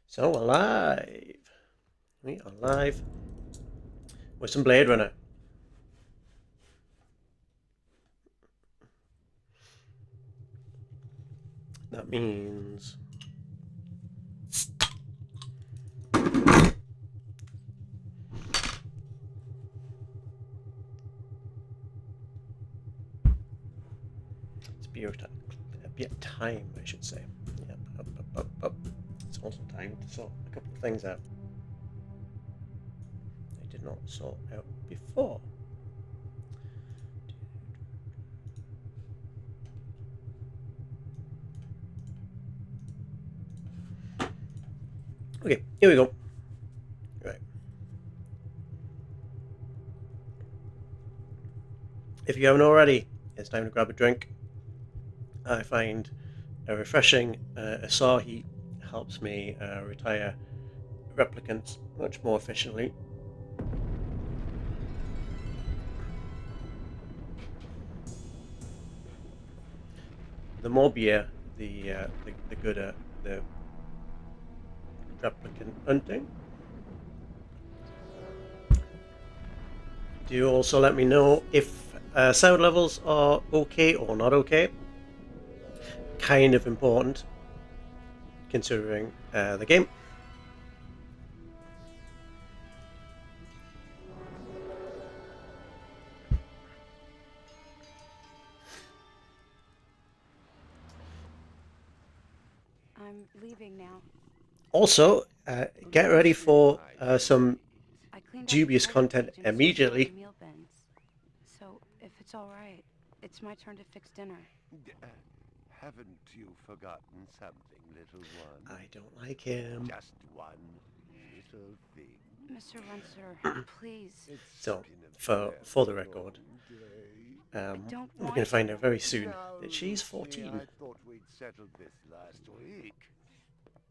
So alive. We are live with some Blade Runner. That means it's be a time, I should say. Yeah, up. It's also time to sort a couple of things out I did not sort out before. Okay, here we go. Right. If you haven't already, it's time to grab a drink. I find a refreshing Asahi helps me retire replicants much more efficiently. The more beer, the gooder the replicant hunting. Do you also let me know if sound levels are okay or not okay? Kind of important considering the game. I'm leaving now. Also, get ready for some I cleaned dubious out the content wreckage and sorted out immediately. the meal bins. So, if it's all right, it's my turn to fix dinner. Haven't you forgotten something, little one? I don't like him. Just one little thing. Mr. Runcer, please. So, for the record, we're going to find out very soon that she's 14. I thought we'd settled this last week.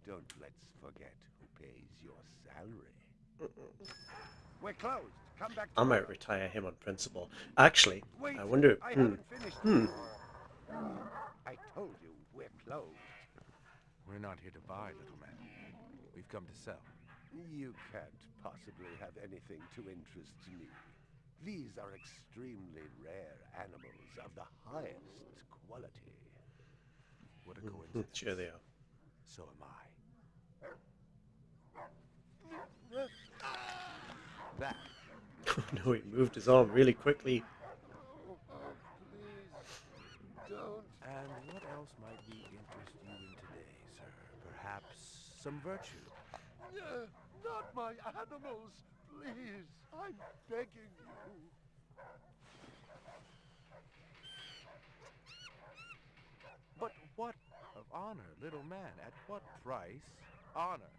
Don't let's forget who pays your salary. We're closed. Come back I might retire him on principle. Actually, I wonder. I haven't finished. I told you we're closed. We're not here to buy, little man. We've come to sell. You can't possibly have anything to interest me. These are extremely rare animals of the highest quality. What a coincidence. Sure they are. So am I. That. No, he moved his arm really quickly. Please don't. And what else might we interest you in today, sir? Perhaps some virtue? Not my animals, please. I'm begging you. But what of honor, little man? At what price? Honor.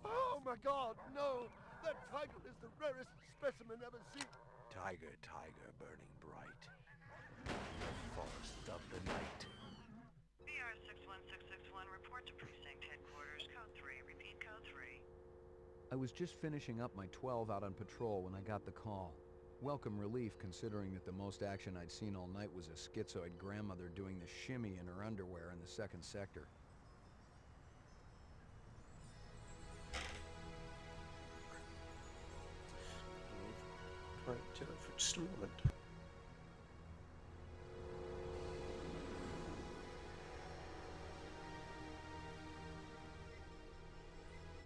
Oh my God, no! That tiger is the rarest specimen ever seen. Tiger, tiger, burning bright. In the forest of the night. BR 61661, report to precinct headquarters, code 3, repeat code 3. I was just finishing up my 12 out on patrol when I got the call. Welcome relief considering that the most action I'd seen all night was a schizoid grandmother doing the shimmy in her underwear in the second sector. Right to it for just a moment.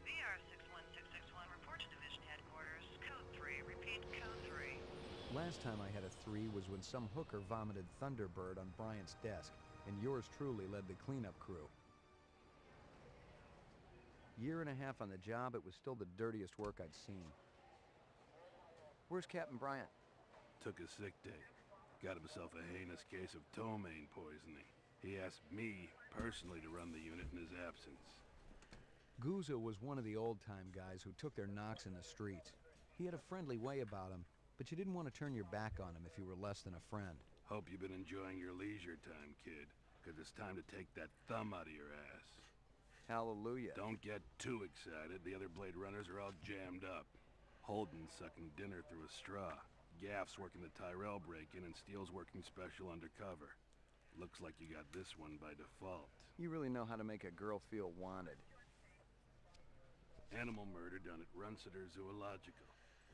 BR 61661, report to division headquarters, code 3, repeat code 3. Last time I had a 3 was when some hooker vomited Thunderbird on Bryant's desk, and yours truly led the cleanup crew. Year and a half on the job, it was still the dirtiest work I'd seen. Where's Captain Bryant? Took a sick day. Got himself a heinous case of ptomaine poisoning. He asked me personally to run the unit in his absence. Gouzo was one of the old-time guys who took their knocks in the streets. He had a friendly way about him, but you didn't want to turn your back on him if you were less than a friend. Hope you've been enjoying your leisure time, kid, because it's time to take that thumb out of your ass. Hallelujah. Don't get too excited. The other Blade Runners are all jammed up. Holden sucking dinner through a straw. Gaff's working the Tyrell break-in and Steele's working special undercover. Looks like you got this one by default. You really know how to make a girl feel wanted. Animal murder done at Runciter Zoological.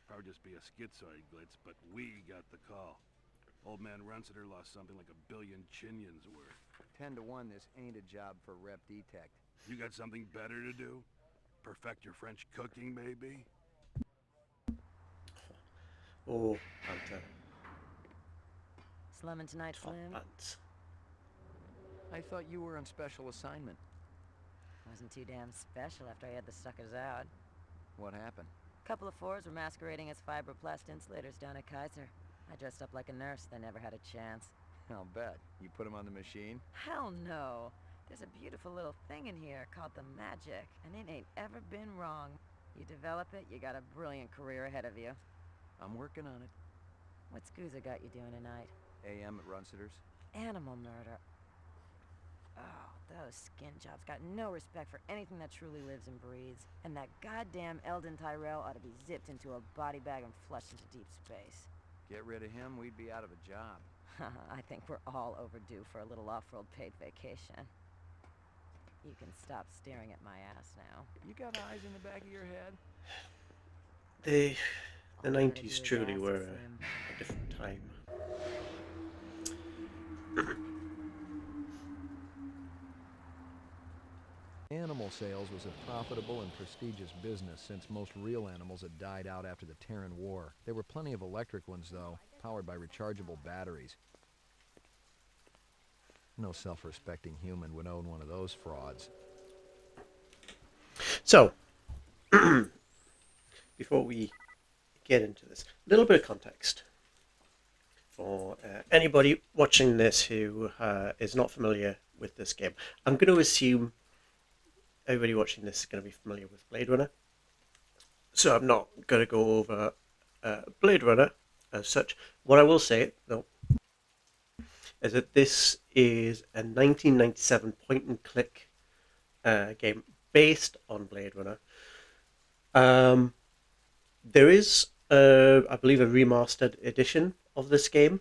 Probably just be a schizoid glitz, but we got the call. Old man Runciter lost something like 1 billion chinions worth. 10 to 1, this ain't a job for Rep Detect. You got something better to do? Perfect your French cooking, maybe? Oh, Hunter. Slumming tonight, Top Slim? pants. I thought you were on special assignment. Wasn't too damn special after I had the suckers out. What happened? Couple of fours were masquerading as fibroplast insulators down at Kaiser. I dressed up like a nurse. They never had a chance. I'll bet. You put him on the machine? Hell no. There's a beautiful little thing in here called the magic, and it ain't ever been wrong. You develop it, you got a brilliant career ahead of you. I'm working on it. What Scooza got you doing tonight? AM at Runciter's. Animal murder. Oh, those skin jobs got no respect for anything that truly lives and breathes. And that goddamn Eldon Tyrell ought to be zipped into a body bag and flushed into deep space. Get rid of him, we'd be out of a job. I think we're all overdue for a little off-road paid vacation. You can stop staring at my ass now. You got eyes in the back of your head? The All you gotta 90s do is truly ask, were Slim. a different time. Animal sales was a profitable and prestigious business since most real animals had died out after the Terran War. There were plenty of electric ones, though, powered by rechargeable batteries. No self-respecting human would own one of those frauds. So, before we get into this, a little bit of context for anybody watching this who is not familiar with this game. I'm going to assume everybody watching this is going to be familiar with Blade Runner, so I'm not going to go over Blade Runner as such. What I will say, though, is that this is a 1997 point-and-click game based on Blade Runner. There is, I believe, a remastered edition of this game,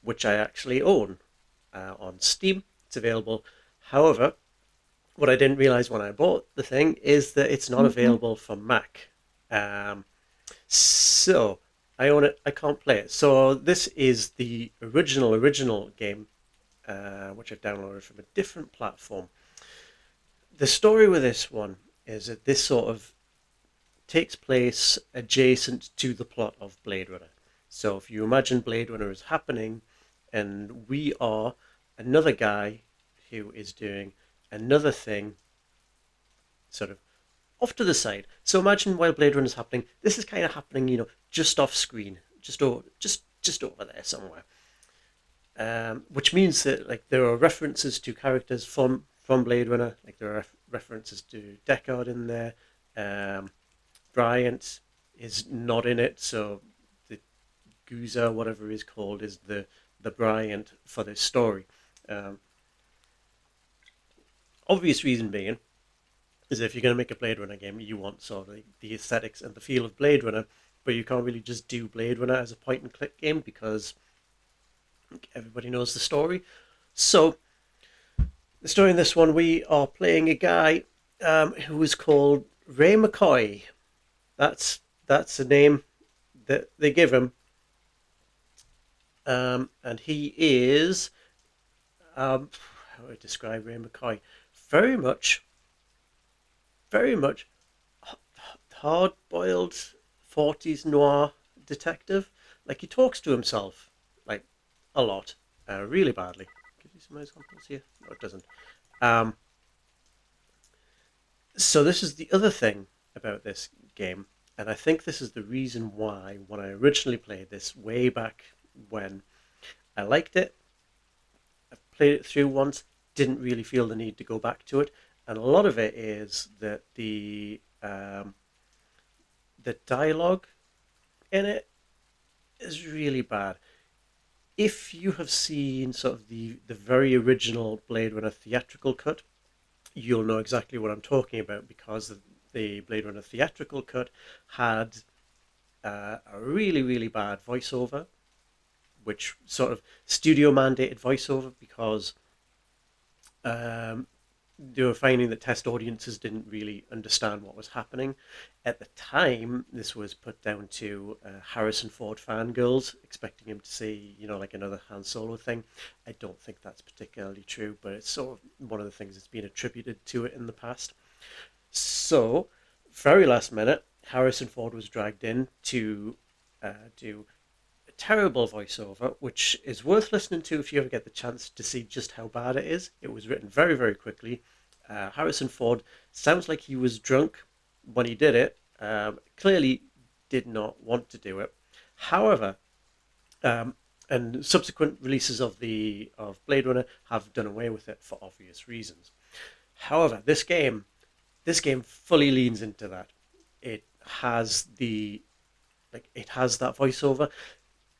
which I actually own on Steam. It's available. However, what I didn't realize when I bought the thing is that it's not available for Mac. So I own it. I can't play it. So this is the original game, which I've downloaded from a different platform. The story with this one is that this sort of takes place adjacent to the plot of Blade Runner. So if you imagine Blade Runner is happening, and we are another guy who is doing another thing sort of off to the side. So imagine while Blade Runner is happening, this is kind of happening, you know, just off screen, just over there somewhere. Which means that like there are references to characters from Blade Runner, like there are references to Deckard in there. Bryant is not in it, so the Goozer, whatever he's called, is the Bryant for this story. Obvious reason being is if you're going to make a Blade Runner game, you want sort of the aesthetics and the feel of Blade Runner, but you can't really just do Blade Runner as a point-and-click game because everybody knows the story. So, the story in this one, we are playing a guy who is called Ray McCoy. That's the name that they give him. And he is, how do I describe Ray McCoy? Very much hard-boiled 40s noir detective. Like, he talks to himself, like, a lot, really badly. Give you some examples here? No, it doesn't. So this is the other thing about this game, and I think this is the reason why, when I originally played this way back when, I liked it. I've played it through once, didn't really feel the need to go back to it, and a lot of it is that the dialogue in it is really bad. If you have seen sort of the very original Blade Runner theatrical cut, you'll know exactly what I'm talking about, because the Blade Runner theatrical cut had a really, really bad voiceover, which sort of studio mandated voiceover because they were finding that test audiences didn't really understand what was happening. At the time, this was put down to Harrison Ford fangirls expecting him to say, like another Han Solo thing. I don't think that's particularly true, but it's sort of one of the things that's been attributed to it in the past. So, very last minute, Harrison Ford was dragged in to do a terrible voiceover, which is worth listening to if you ever get the chance to see just how bad it is. It was written very, very quickly. Harrison Ford sounds like he was drunk when he did it. Clearly did not want to do it. However, and subsequent releases of Blade Runner have done away with it for obvious reasons. However, this game fully leans into that. It has it has that voiceover.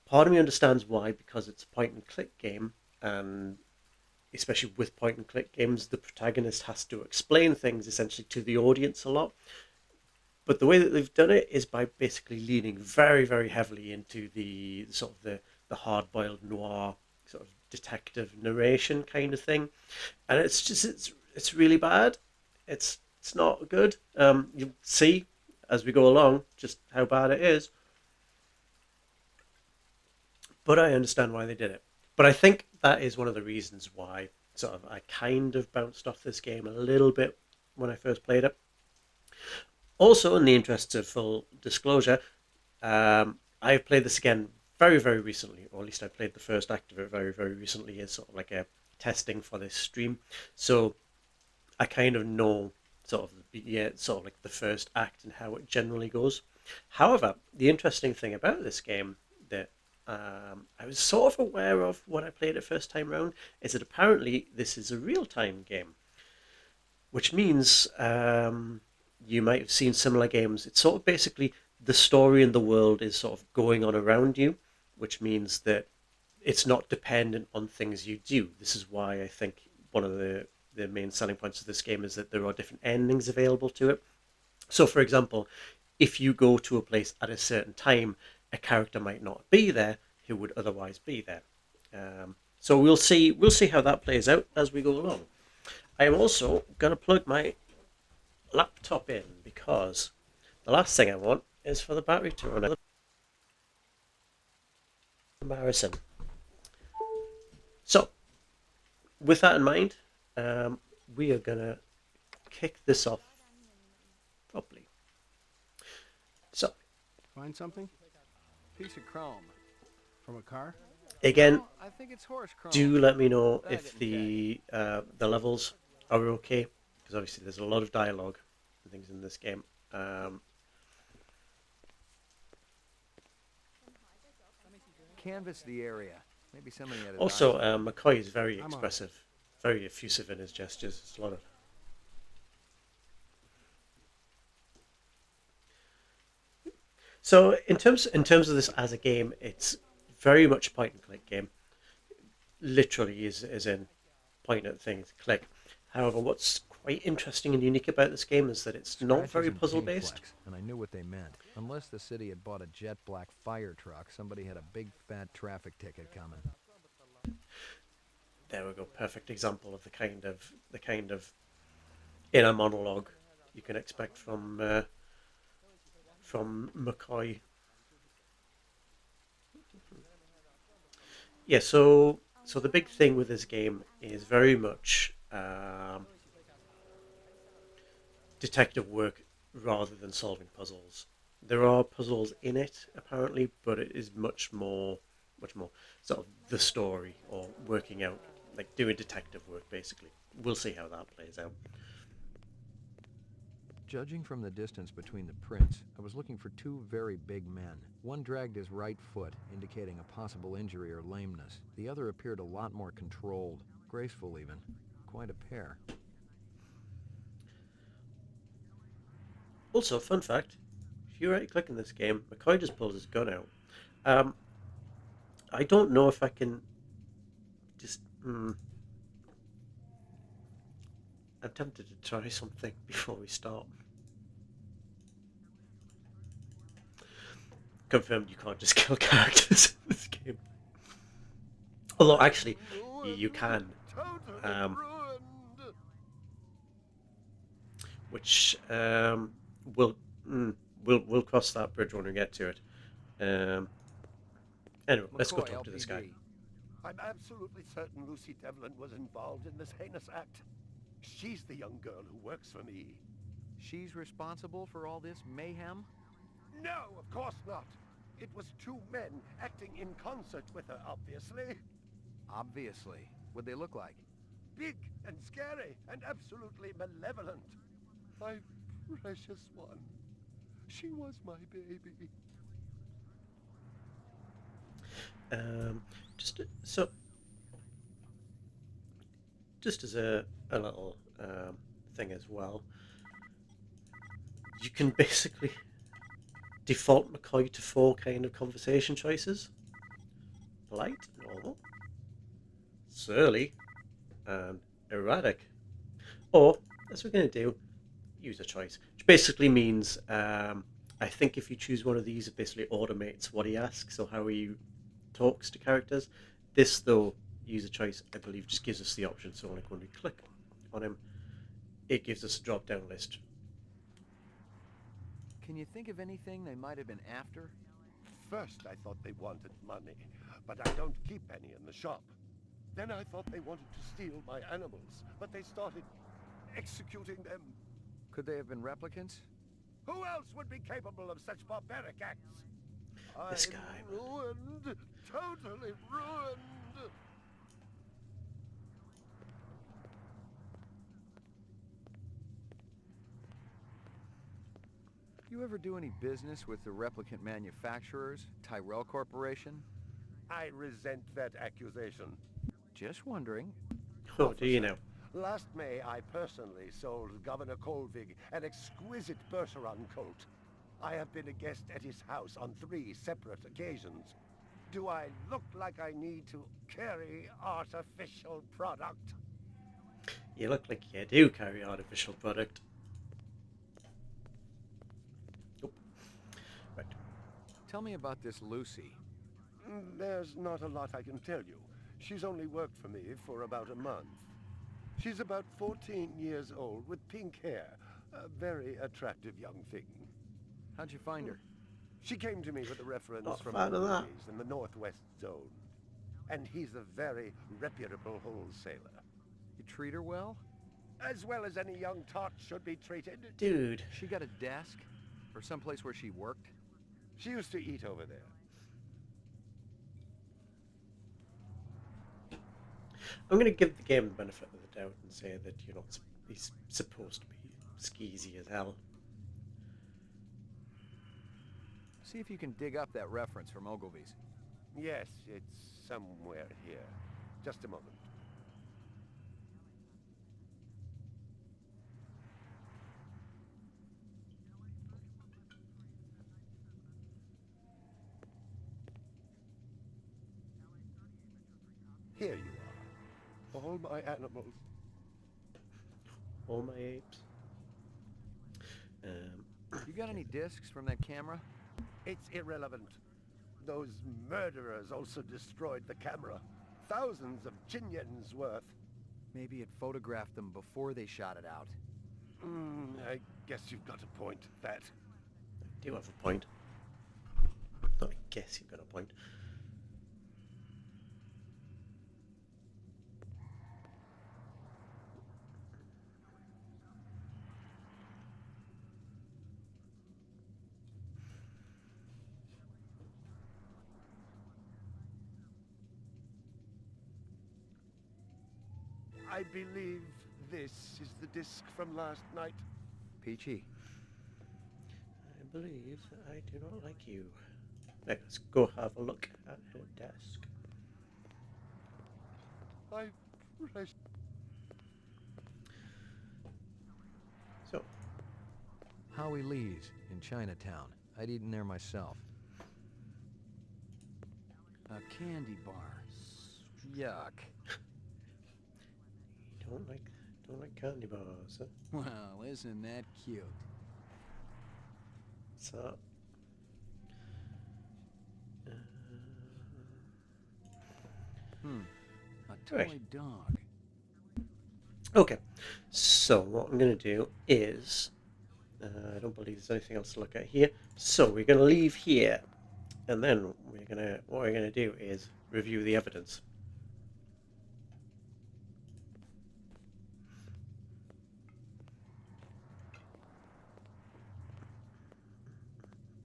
Part of me understands why, because it's a point and click game, and especially with point and click games, the protagonist has to explain things essentially to the audience a lot. But the way that they've done it is by basically leaning very, very heavily into the sort of the hard-boiled noir sort of detective narration kind of thing, and it's really bad. It's not good. You'll see as we go along just how bad it is. But I understand why they did it. But I think that is one of the reasons why sort of I kind of bounced off this game a little bit when I first played it. Also, in the interests of full disclosure, I've played this again very, very recently, or at least I played the first act of it very, very recently as sort of like a testing for this stream. So I kind of know sort of like the first act and how it generally goes. However, the interesting thing about this game that I was sort of aware of when I played it first time round is that apparently this is a real-time game, which means you might have seen similar games. It's sort of basically the story in the world is sort of going on around you, which means that it's not dependent on things you do. This is why I think one of the main selling points of this game is that there are different endings available to it. So, for example, if you go to a place at a certain time, a character might not be there who would otherwise be there. So we'll see how that plays out as we go along. I am also going to plug my laptop in because the last thing I want is for the battery to run out. Embarrassing. So, with that in mind, we are going to kick this off properly. So, Find something? Piece of chrome. From a car? again, No, I think it's horse chrome. do let me know I if didn't the levels are okay, because obviously there's a lot of dialogue and things in this game. Canvass the area. Maybe somebody had a Also, dice. McCoy is very I'm on. expressive, very effusive in his gestures. It's a lot of. So in terms of this as a game, it's very much a point and click game. Literally is in point at things, click. However, what's quite interesting and unique about this game is that it's not Scratches very and puzzle paint based. flecks, and I knew what they meant. Unless the city had bought a jet black fire truck, somebody had a big fat traffic ticket coming. There we go, perfect example of the kind of inner monologue you can expect from McCoy. Yeah, so the big thing with this game is very much detective work rather than solving puzzles. There are puzzles in it apparently, but it is much more sort of the story or working out, like doing detective work basically. We'll see how that plays out. Judging from the distance between the prints, I was looking for two very big men. One dragged his right foot, indicating a possible injury or lameness. The other appeared a lot more controlled, graceful even. Quite a pair. Also, fun fact, if you right click in this game, McCoy just pulls his gun out. I don't know if I can just... I'm tempted to try something before we start. confirmed you can't just kill characters in this game. Although actually, you can, Totally ruined. which we'll we'll cross that bridge when we get to it. Anyway, let's go McCoy, talk to this guy. LPD. I'm absolutely certain Lucy Devlin was involved in this heinous act. She's the young girl who works for me. She's responsible for all this mayhem? No, of course not. It was two men acting in concert with her, obviously. Obviously. What'd they look like? Big and scary and absolutely malevolent. My precious one. She was my baby. Just as a little thing as well, you can basically default McCoy to 4 kind of conversation choices: polite, normal, surly, and erratic. Or, as we're going to do, user choice, which basically means I think if you choose one of these, it basically automates what he asks or how he talks to characters. This, though, user choice, I believe, just gives us the option. So like when we click on him, it gives us a drop-down list. Can you think of anything they might have been after? First I thought they wanted money, but I don't keep any in the shop. Then I thought they wanted to steal my animals, but they started executing them. Could they have been replicants? Who else would be capable of such barbaric acts? This I'm guy. ruined. Totally ruined. You ever do any business with the replicant manufacturers, Tyrell Corporation? I resent that accusation. Just wondering. Oh, do you know? Last May, I personally sold Governor Colvig an exquisite Bergeron coat. I have been a guest at his house on 3 separate occasions. Do I look like I need to carry artificial product? You look like you do carry artificial product. Oh. Right. Tell me about this Lucy. There's not a lot I can tell you. She's only worked for me for about a month. She's about 14 years old with pink hair. A very attractive young thing. How'd you find her? She came to me with a reference Not a from fan of that. Louise in the Northwest Zone. And he's a very reputable wholesaler. You treat her well? As well as any young tot should be treated. Dude. She got a desk? Or someplace where she worked? She used to eat over there. I'm going to give the game the benefit of the doubt and say that, you know, he's supposed to be skeezy as hell. See if you can dig up that reference from Ogilvy's. Yes, it's somewhere here. Just a moment. Here you are. All my animals. All my apes. You got any discs from that camera? It's irrelevant. Those murderers also destroyed the camera. Thousands of Jinyans worth. Maybe it photographed them before they shot it out. I guess you've got a point at that. I do have a point. I guess you've got a point. I believe this is the disc from last night. Peachy. I believe I do not like you. Let's go have a look at her desk. My precious... So, Howie Lee's in Chinatown. I'd eaten there myself. A candy bar. Yuck. don't like candy bars, huh? Well, isn't that cute? So, A toy Right. dog. Okay, so what I'm going to do is, I don't believe there's anything else to look at here. So we're going to leave here, and then what we're gonna do is review the evidence.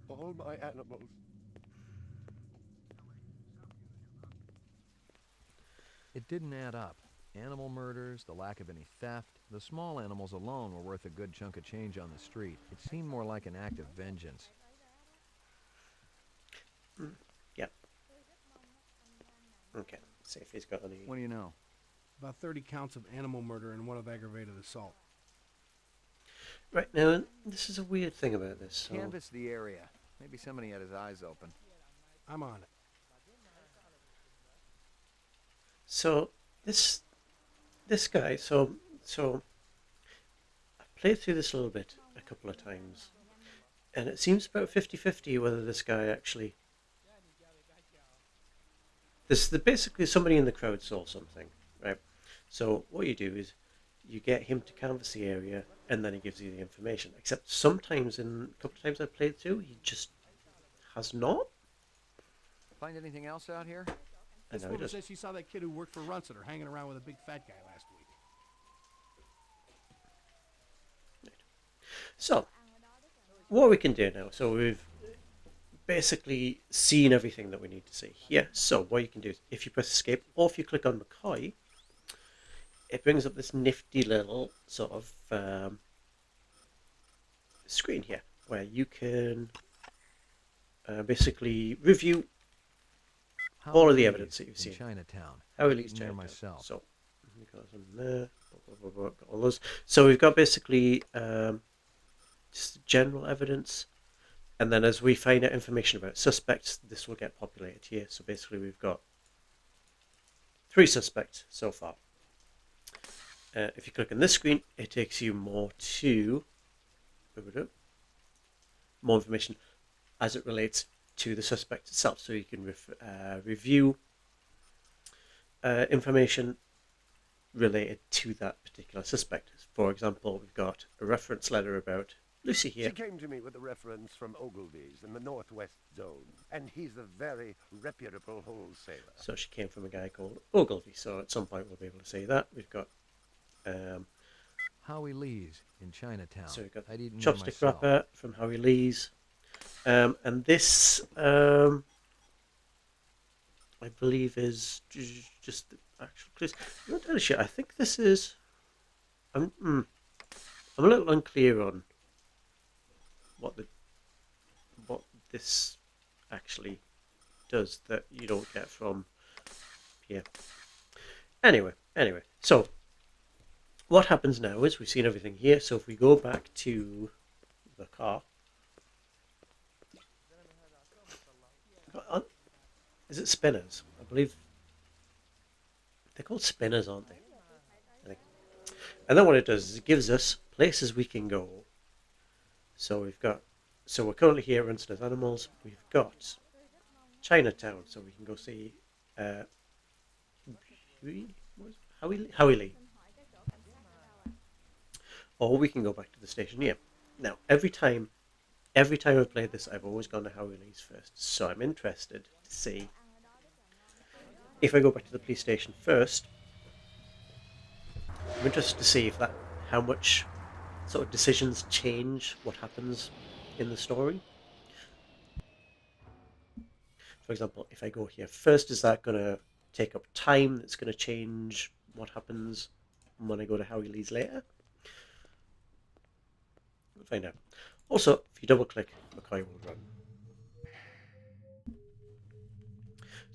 All my animals. It didn't add up. Animal murders, the lack of any theft, the small animals alone were worth a good chunk of change on the street. It seemed more like an act of vengeance. Yep. Okay, see if he's got any. What do you know? About 30 counts of animal murder and 1 of aggravated assault. Right, now, this is a weird thing about this. So, Canvass the area. Maybe somebody had his eyes open. I'm on it. so this guy, so I've played through this a little bit a couple of times, and it seems about 50-50 whether this guy actually. Basically somebody in the crowd saw something, right? So what you do is you get him to canvass the area, and then he gives you the information. Except sometimes, in a couple of times I've played through, he just has not. Find anything else out here? And This now he woman does. says she saw that kid who worked for Runciter hanging around with a big fat guy last week. So, what we can do now, so we've basically seen everything that we need to see here. So what you can do is, if you press escape, or if you click on McCoy, it brings up this nifty little sort of screen here, where you can basically review all of the evidence that you've seen. Chinatown. How it I've leads eaten there Chinatown. myself. So we've got some there, got all those. So we've got basically just general evidence, and then as we find out information about suspects, this will get populated here. So basically, we've got 3 suspects so far. If you click on this screen, it takes you more to more information as it relates to the suspect itself. So you can review information related to that particular suspect. For example, we've got a reference letter about Lucy here. She came to me with a reference from Ogilvy's in the Northwest Zone, and he's a very reputable wholesaler. So she came from a guy called Ogilvy. So at some point we'll be able to say that. We've got Howie Lee's in Chinatown. so we've got I'd eaten there chopstick myself. wrapper from Howie Lee's, and this I believe is just the actual clues. I'm not entirely sure. I think this is. I'm a little unclear on what this actually does that you don't get from here. Anyway, so what happens now is we've seen everything here. So if we go back to the car, is it spinners? I believe they're called spinners, aren't they? I think. And then what it does is it gives us places we can go. So we're currently here at Runston's Animals. We've got Chinatown, so we can go see Howie Lee. Or we can go back to the station here. Now, every time I've played this, I've always gone to Howie Lee's first. So I'm interested to see if I go back to the police station first. I'm interested to see how much sort of decisions change what happens in the story. For example, if I go here first, is that going to take up time that's going to change what happens when I go to Howie Lee's later? We'll find out. Also, if you double click, McCoy will run.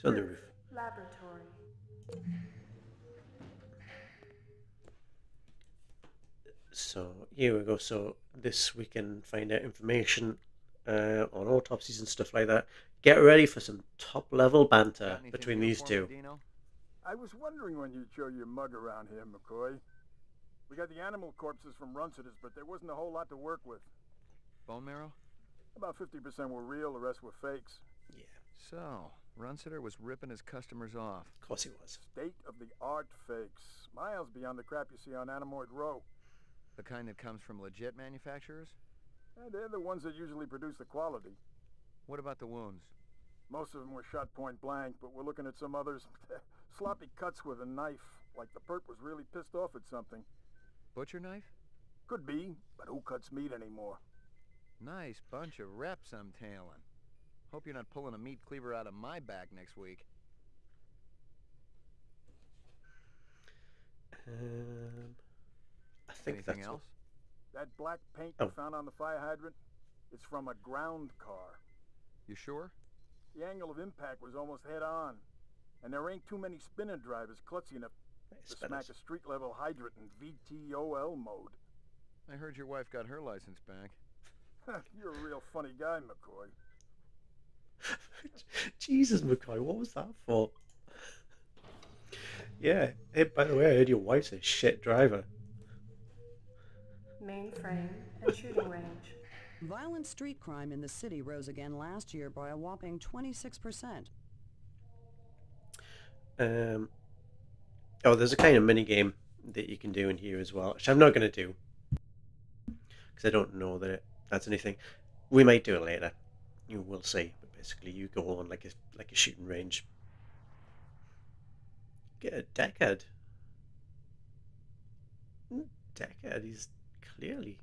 So on the roof. Laboratory. So here we go. So this we can find out information on autopsies and stuff like that. Get ready for some top level banter between these two. I was wondering when you'd show your mug around here, McCoy. We got the animal corpses from Runciter's, but there wasn't a whole lot to work with. Bone marrow? About 50% were real, the rest were fakes. Yeah. So, Runciter was ripping his customers off. Of course he was. State-of-the-art fakes. Miles beyond the crap you see on Anamoid Row. The kind that comes from legit manufacturers? They're the ones that usually produce the quality. What about the wounds? Most of them were shot point blank, but we're looking at some others. Sloppy cuts with a knife, like the perp was really pissed off at something. Butcher knife? Could be, but who cuts meat anymore? Nice bunch of reps I'm tailing. Hope you're not pulling a meat cleaver out of my back next week. I think Anything that's else? That black paint Oh. you found on the fire hydrant? It's from a ground car. You sure? The angle of impact was almost head-on. And there ain't too many spinner drivers klutzy enough to smack a street-level hydrant in VTOL mode. I heard your wife got her license back. You're a real funny guy, McCoy. Jesus, McCoy, what was that for? Yeah. Hey, by the way, I heard your wife's a shit driver. Mainframe and shooting range. Violent street crime in the city rose again last year by a whopping 26%. Oh, there's a kind of mini game that you can do in here as well, which I'm not going to do because I don't know that that's anything. We might do it later. You will see. But basically, you go on like a shooting range. Get a deckhead. Deckhead is clearly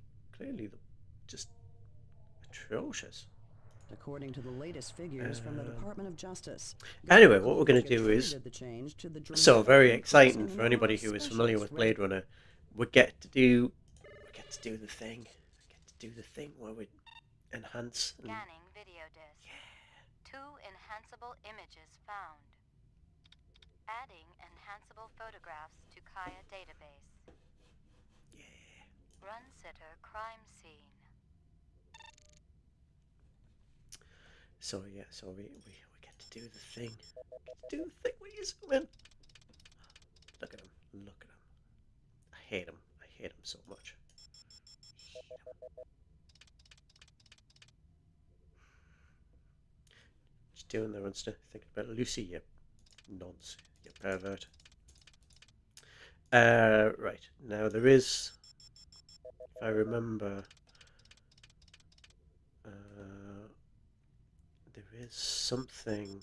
just atrocious. According to the latest figures from the Department of Justice. Anyway, what we're going to do is, the change to the so very dramatic exciting increase in for the anybody number who of is familiar with specialists Blade Runner. We get to do the thing. We get to do the thing where we enhance. And, Scanning video disc. 2 enhanceable images found. Adding enhanceable photographs to Kaya database. yeah. Runciter crime scene. So yeah, so we get to do the thing. Do the thing where you zoom in. Look at him. Look at him. I hate him. I hate him so much. What you doing there, Runster? Thinking about Lucy, you nonce, you pervert. Right. Now there is, if I remember, there is something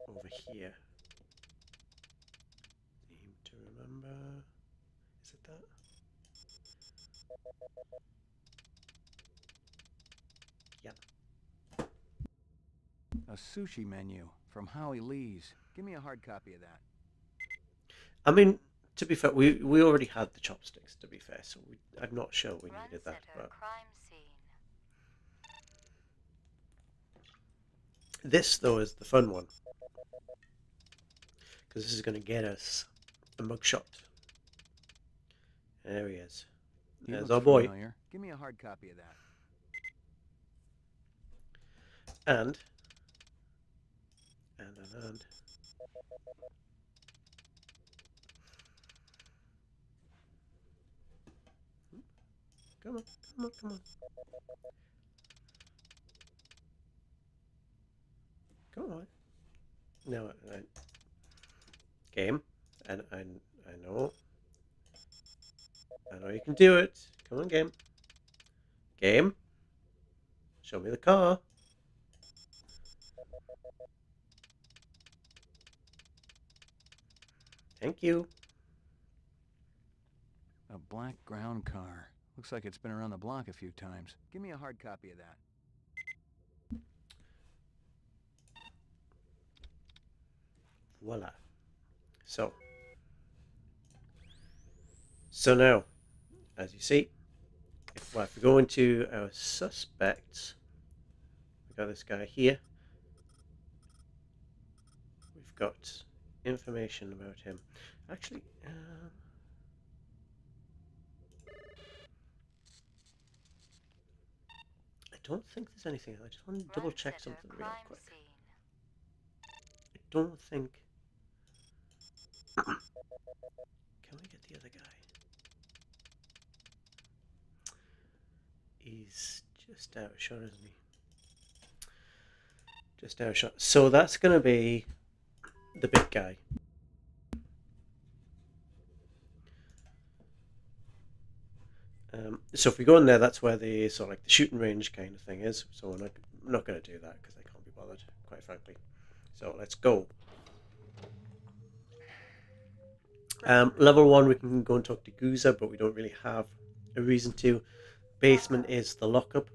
over here. Seem to remember. Is it that? Yep. A sushi menu from Howie Lee's. Give me a hard copy of that. I mean, to be fair, we already had the chopsticks. To be fair, so I'm not sure we needed that. But Crime scene. this, though, is the fun one because this is going to get us a mugshot. There he is. He There's looks our boy. familiar. Give me a hard copy of that. And. Come on, come on, come on. Come on. No, game. And I know. I know you can do it. Come on, game. Game. Show me the car. Thank you. A black ground car. Looks like it's been around the block a few times. Give me a hard copy of that. Voila. So now, as you see, if we go into our suspects, we've got this guy here. We've got information about him. Actually, I don't think there's anything. I just want to double check something real quick. I don't think. Can we get the other guy? He's just out of shot, isn't Just now shot. So that's going to be the big guy. So if we go in there, that's where the sort of like the shooting range kind of thing is. So we're not going to do that because I can't be bothered, quite frankly. So let's go. Level 1, we can go and talk to Guza, but we don't really have a reason to. Basement is the lockup.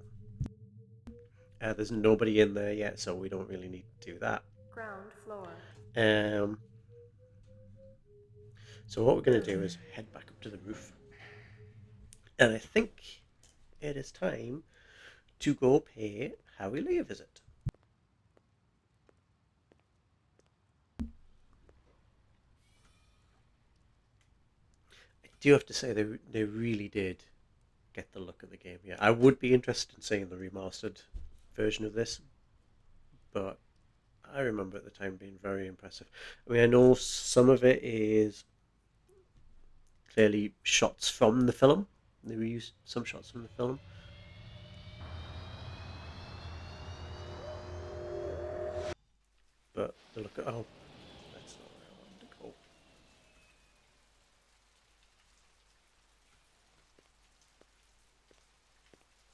There's nobody in there yet, so we don't really need to do that. Ground floor. So what we're going to do is head back up to the roof. And I think it is time to go pay Howie Lee a visit. I do have to say they really did get the look of the game. Yeah, I would be interested in seeing the remastered version of this, but I remember at the time being very impressive. I mean, I know some of it is clearly shots from the film. They reused some shots from the film. But the look at that's not where I wanted to go.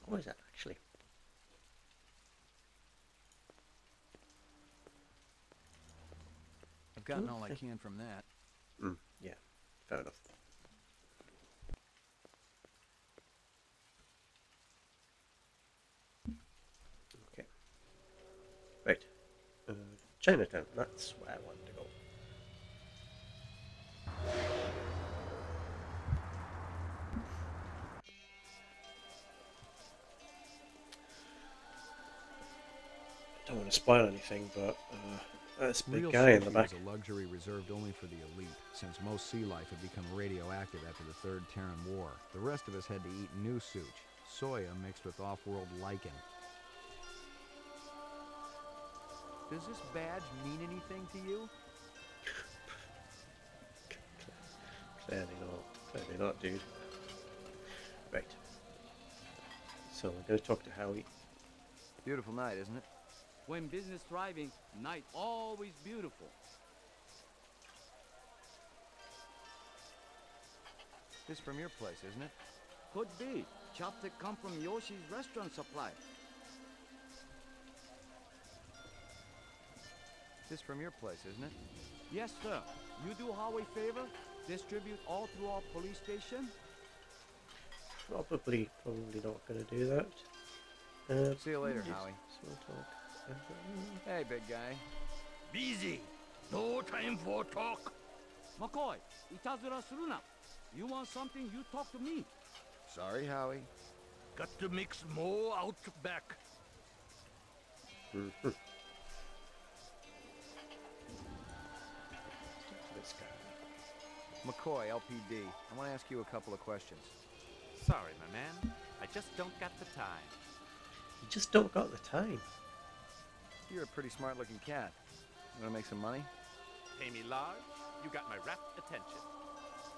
What is that actually? I've gotten all I can from that. Yeah, fair enough. Okay. Right. Chinatown, that's where I wanted to go. I don't want to spoil anything, but that's a big guy in the back. Was a luxury reserved only for the elite, since most sea life had become radioactive after the Third Terran War. The rest of us had to eat new such, soya mixed with off-world lichen. Does this badge mean anything to you? Clearly not. Clearly not, dude. Right. So we're going to talk to Howie. Beautiful night, isn't it? When business thriving, night always beautiful. This from your place, isn't it? Could be. Chopstick come from Yoshi's restaurant supply. This from your place, isn't it? Yes, sir. You do Howie favor? Distribute all through our police station? Probably not going to do that. See you later, Howie. Small talk. Hey, big guy. Busy. No time for talk. McCoy, itazura suru na. You want something, you talk to me. Sorry, Howie. Got to mix more out back. This guy. McCoy, LPD. I want to ask you a couple of questions. Sorry, my man. I just don't got the time. You just don't got the time. You're a pretty smart-looking cat. You want to make some money? Pay me large, you got my rapt attention.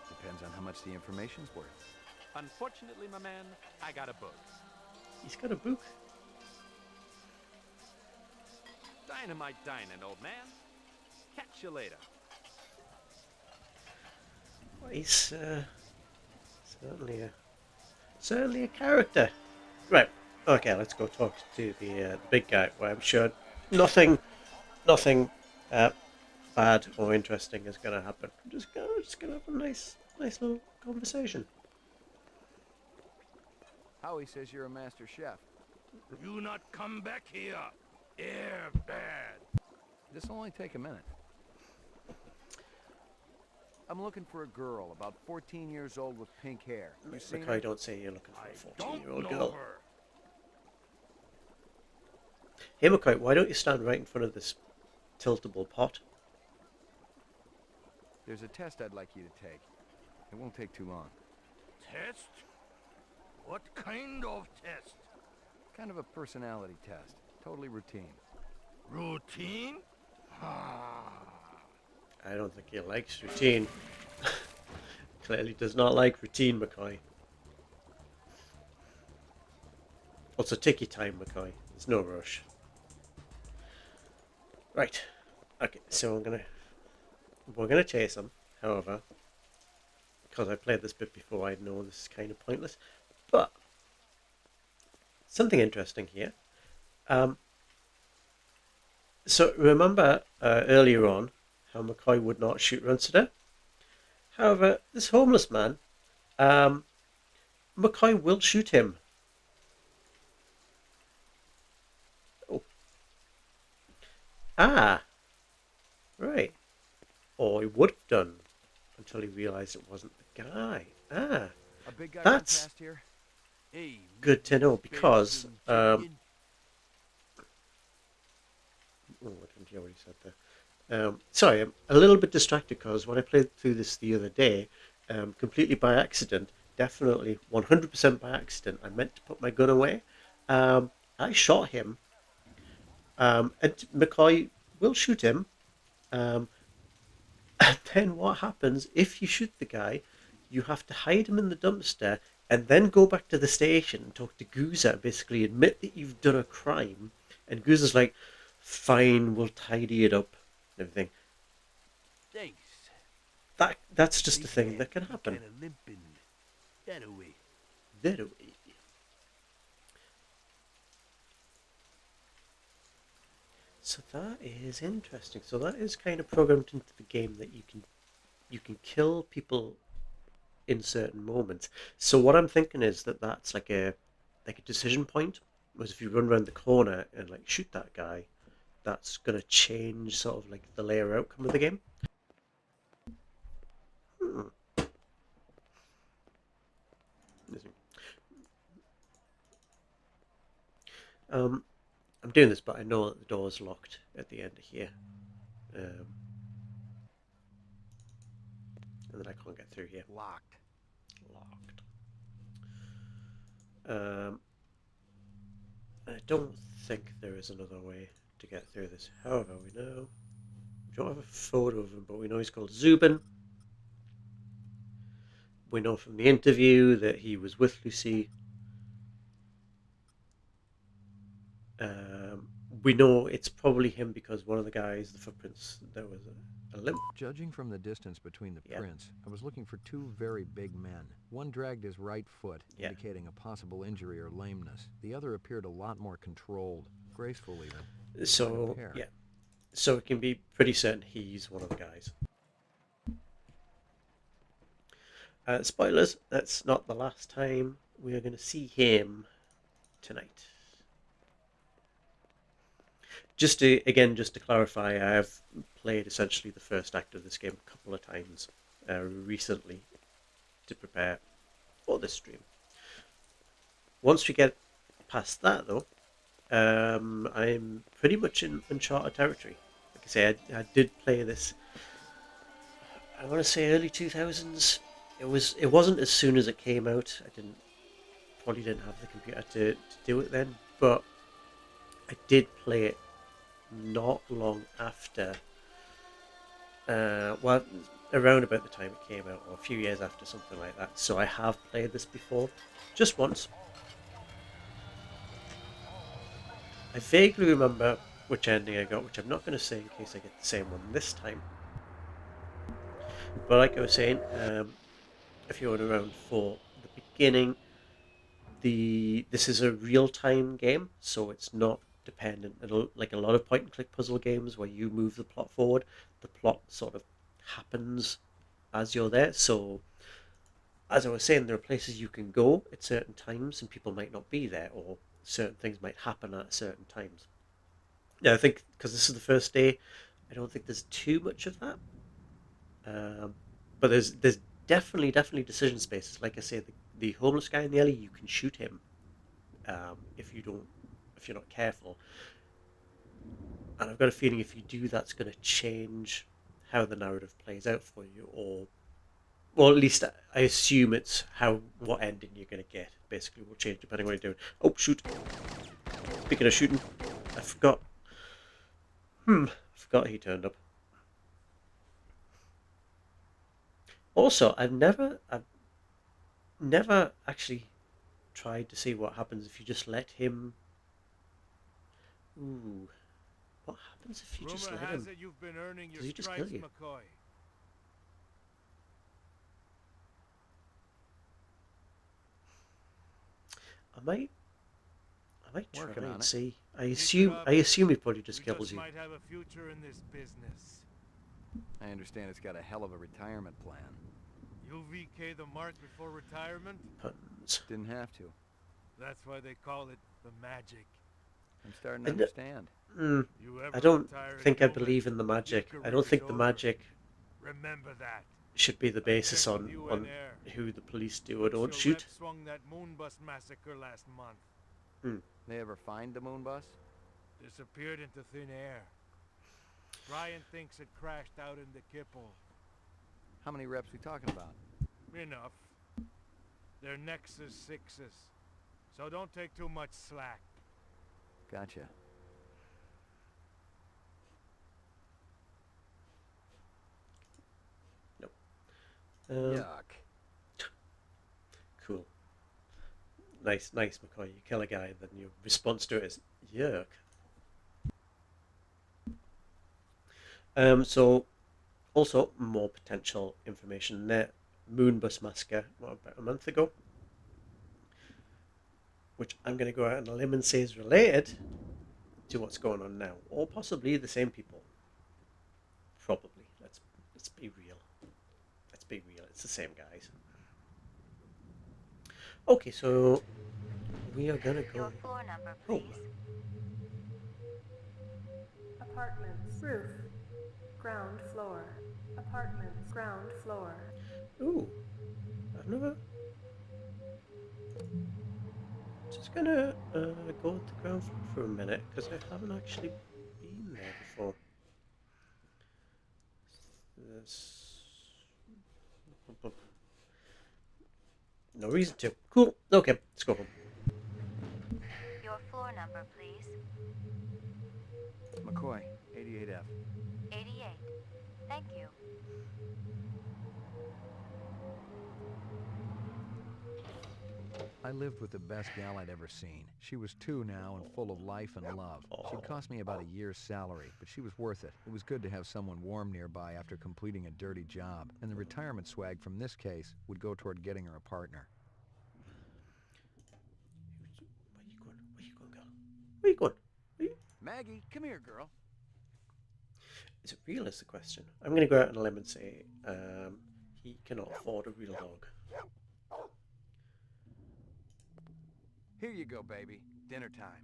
Depends on how much the information's worth. Unfortunately, my man, I got a book. He's got a book. Dynamite dining, old man. Catch you later. Well, he's certainly a character. Right. Okay, let's go talk to the big guy. Where I'm sure nothing bad or interesting is going to happen. Just gonna have a nice little conversation. Howie says you're a master chef. You not come back here. Air bad. This'll only take a minute. I'm looking for a girl, about 14 years old with pink hair. You seen her? McCoy, don't say you're looking for a 14-year-old girl. Her. Hey McCoy, why don't you stand right in front of this tiltable pot? There's a test I'd like you to take. It won't take too long. Test? What kind of test? Kind of a personality test. Totally routine. Routine? I don't think he likes routine. Clearly does not like routine, McCoy. Also, take your time, McCoy. There's no rush. Right. Okay, so we're gonna chase him. However, because I played this bit before, I know this is kind of pointless. But something interesting here. So remember earlier on how McCoy would not shoot Runsiter? However, this homeless man, McCoy will shoot him. Oh. Ah. Right. Or he would have done until he realized it wasn't the guy. Ah. A big guy That's past here? Hey, good to know because oh, I didn't hear what he said there. Sorry, I'm a little bit distracted because when I played through this the other day, completely by accident, definitely 100% by accident, I meant to put my gun away. I shot him, and McCoy will shoot him. And then what happens if you shoot the guy? You have to hide him in the dumpster and then go back to the station and talk to Goozer, basically admit that you've done a crime. And Goozer's like, fine, we'll tidy it up and everything. Thanks. That's just a thing that can happen. Kinda limping. That away. That away. So that is interesting. So that is kind of programmed into the game that you can kill people in certain moments. So what I'm thinking is that that's like a decision point. Was if you run around the corner and like shoot that guy, that's gonna change sort of like the layer outcome of the game. I'm doing this, but I know that the door is locked at the end of here, and then I can't get through here. Locked. I don't think there is another way to get through this. However, we don't have a photo of him, but we know he's called Zubin. We know from the interview that he was with Lucy. We know it's probably him because one of the guys, the footprints, there was a limp. Judging from the distance between the prints, I was looking for two very big men. One dragged his right foot, indicating a possible injury or lameness. The other appeared a lot more controlled, graceful even. So, yeah. So it can be pretty certain he's one of the guys. Spoilers, that's not the last time we are going to see him tonight. Just to clarify, I have played essentially the first act of this game a couple of times recently to prepare for this stream. Once we get past that, though, I'm pretty much in uncharted territory. Like I say, I did play this, I want to say early 2000s. It wasn't as soon as it came out. Probably didn't have the computer to do it then, but I did play it not long after, well, around about the time it came out, or a few years after, something like that. So I have played this before, just once. I vaguely remember which ending I got, which I'm not going to say in case I get the same one this time. But like I was saying, if you were around for the beginning, this is a real-time game, so it's not dependent. Like a lot of point-and-click puzzle games where you move the plot forward, the plot sort of happens as you're there. So, as I was saying, there are places you can go at certain times and people might not be there, or certain things might happen at certain times. Yeah, I think because this is the first day, I don't think there's too much of that. But there's definitely decision spaces. Like I say, the homeless guy in the alley, you can shoot him if you're not careful. And I've got a feeling if you do, that's going to change how the narrative plays out for you, or at least I assume it's what ending you're going to get. Basically, will change depending on what you're doing. Oh, shoot! Speaking of shooting, I forgot. I forgot he turned up. Also, I've never actually tried to see what happens if you just let him. Ooh. What happens if you just Rumor let has him? it you've been earning your Does he just kill stripes, you? McCoy. I might try Working on and it. see. I Keep it assume up. he probably just You kills just you. might have a future in this business. I understand it's got a hell of a retirement plan. You VK the mark before retirement? Puns. Didn't have to. That's why they call it the magic. I'm starting to And, understand. You ever I don't retire think I and know believe that in the your magic. I career don't is think the over? magic Remember that. should be the basis checked with on UN Air. who the police do or don't Your shoot. rep swung that moon bus massacre last month. They ever find the moon bus? Disappeared into thin air. Brian thinks it crashed out in the Kipple. How many reps we talking about? Enough. They're Nexus 6s. So don't take too much slack. Gotcha. Yuck. Cool. Nice, McCoy. You kill a guy, and then your response to it is yuck. So, also more potential information there. Moonbus massacre, about a month ago, which I'm going to go out on a limb and say is related to what's going on now, or possibly the same people. Probably. Let's be real. Let's be real. It's the same guys. Okay, so we are gonna go. Your floor number, please. Apartments. Roof. Ground floor. Apartments. Ground floor. Ooh, I've never. Just gonna go with the ground floor for a minute because I haven't actually been there before. No reason to. Cool. Okay, let's go home. Your floor number, please. McCoy, 88F. 88. Thank you. I lived with the best gal I'd ever seen. She was 2 now and full of life and love. She'd cost me about a year's salary, but she was worth it. It was good to have someone warm nearby after completing a dirty job, and the retirement swag from this case would go toward getting her a partner. Where you going, girl? Where you going? Maggie, come here, girl. Is it real is the question. I'm going to go out on a limb and say he cannot afford a real dog. Here you go, baby. Dinner time.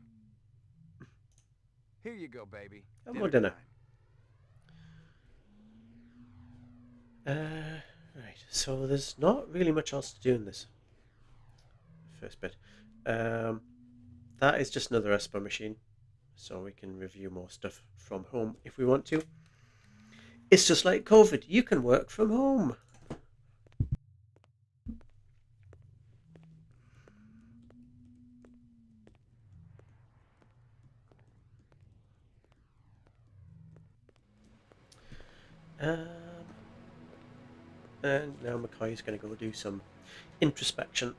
Here you go, baby. More dinner. Time. Right, so there's not really much else to do in this first bit. That is just another Esper machine, so we can review more stuff from home if we want to. It's just like COVID. You can work from home. And now McCoy's going to go do some introspection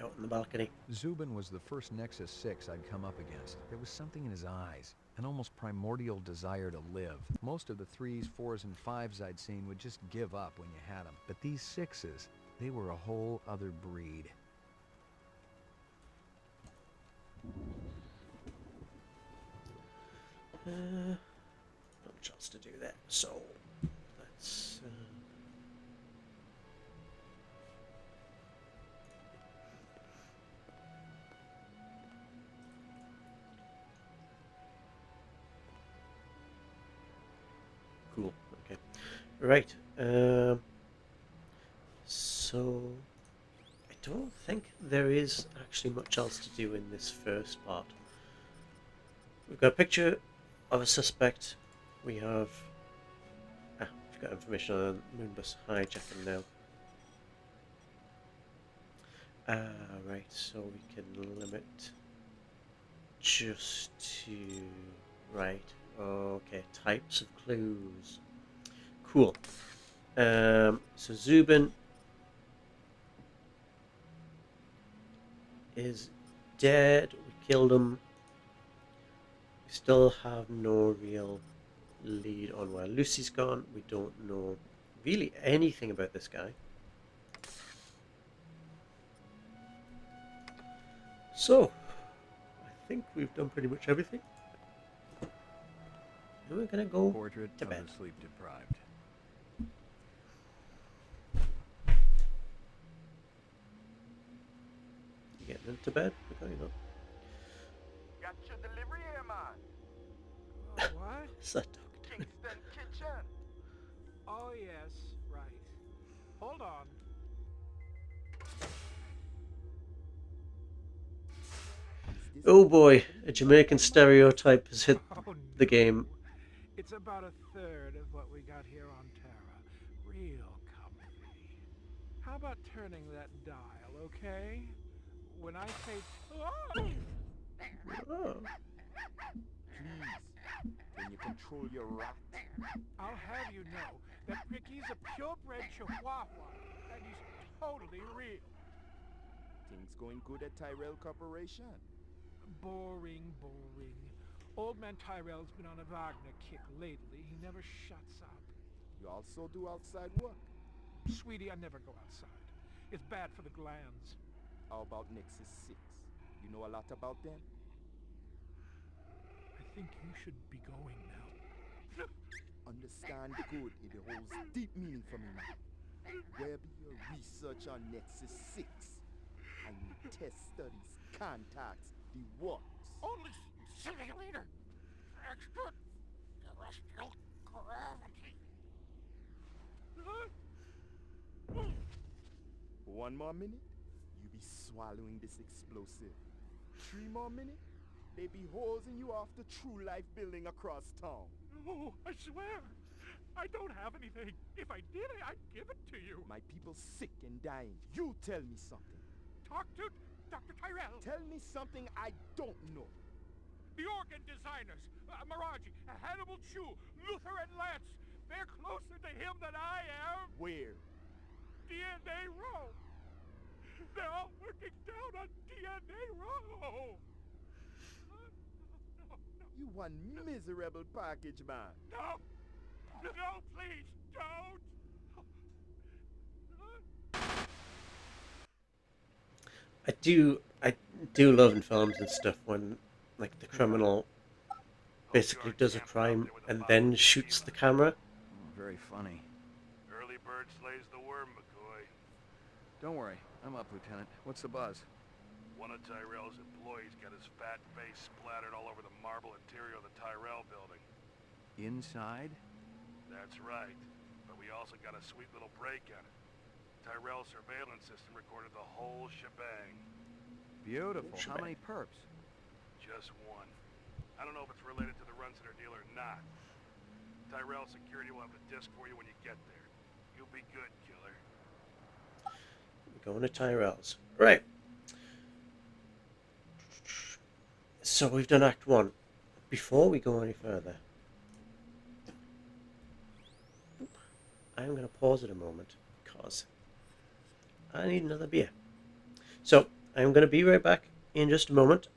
out on the balcony. Zubin was the first Nexus 6 I'd come up against. There was something in his eyes, an almost primordial desire to live. Most of the 3s, 4s, and 5s I'd seen would just give up when you had them. But these 6s, they were a whole other breed. Not much else to do there, so let's... Cool, okay. Right, so I don't think there is actually much else to do in this first part. We've got a picture of a suspect. We have... we've got information on Moonbus hijacking now. Right, so we can limit just to... Right, okay, types of clues. Cool. So Zubin is dead. We killed him. We still have no real lead on where Lucy's gone. We don't know really anything about this guy. So, I think we've done pretty much everything. And we're gonna go Portrait to of bed. the sleep deprived. You getting into bed? We're going up. Got your delivery here, man. What? What's that dog doing? Kingston Kitchen. Oh, yes, right. Hold on. Oh boy, a Jamaican stereotype has hit the game. It's about a third of what we got here on Terra. Real comfy. How about turning that dial, okay? When I say... Oh. Please, can you control your rat? I'll have you know that Ricky's a purebred chihuahua, and he's totally real. Things going good at Tyrell Corporation? Boring, boring. Old man Tyrell's been on a Wagner kick lately. He never shuts up. You also do outside work? Sweetie, I never go outside. It's bad for the glands. How about Nexus 6? You know a lot about them? I think you should be going now. Understand good, it holds deep meaning for me now. Where be your research on Nexus 6? I need test studies, contacts, the works. Only simulator. Extra terrestrial gravity. One more minute, you be swallowing this explosive. 3 more minutes, they be hosing you off the True Life building across town. No, I swear. I don't have anything. If I did, I'd give it to you. My people sick and dying. You tell me something. Talk to Dr. Tyrell. Tell me something I don't know. The organ designers, Miraji, Hannibal Chu, Luther and Lance. They're closer to him than I am. Where? DNA Row. They're all working down on DNA Row. You one miserable package, man. No! No, please, don't! I do love in films and stuff when, like, the criminal basically does a crime and then shoots the camera. Very funny. Early bird slays the worm, McCoy. Don't worry, I'm up, Lieutenant. What's the buzz? One of Tyrell's employees got his fat face splattered all over the marble interior of the Tyrell building. Inside? That's right. But we also got a sweet little break on it. Tyrell's surveillance system recorded the whole shebang. Beautiful. How many perps? Just one. I don't know if it's related to the Runciter deal or not. Tyrell security will have a disc for you when you get there. You'll be good, killer. We're going to Tyrell's. Right. So we've done Act 1. Before we go any further, I'm going to pause it a moment because I need another beer. So I'm going to be right back in just a moment.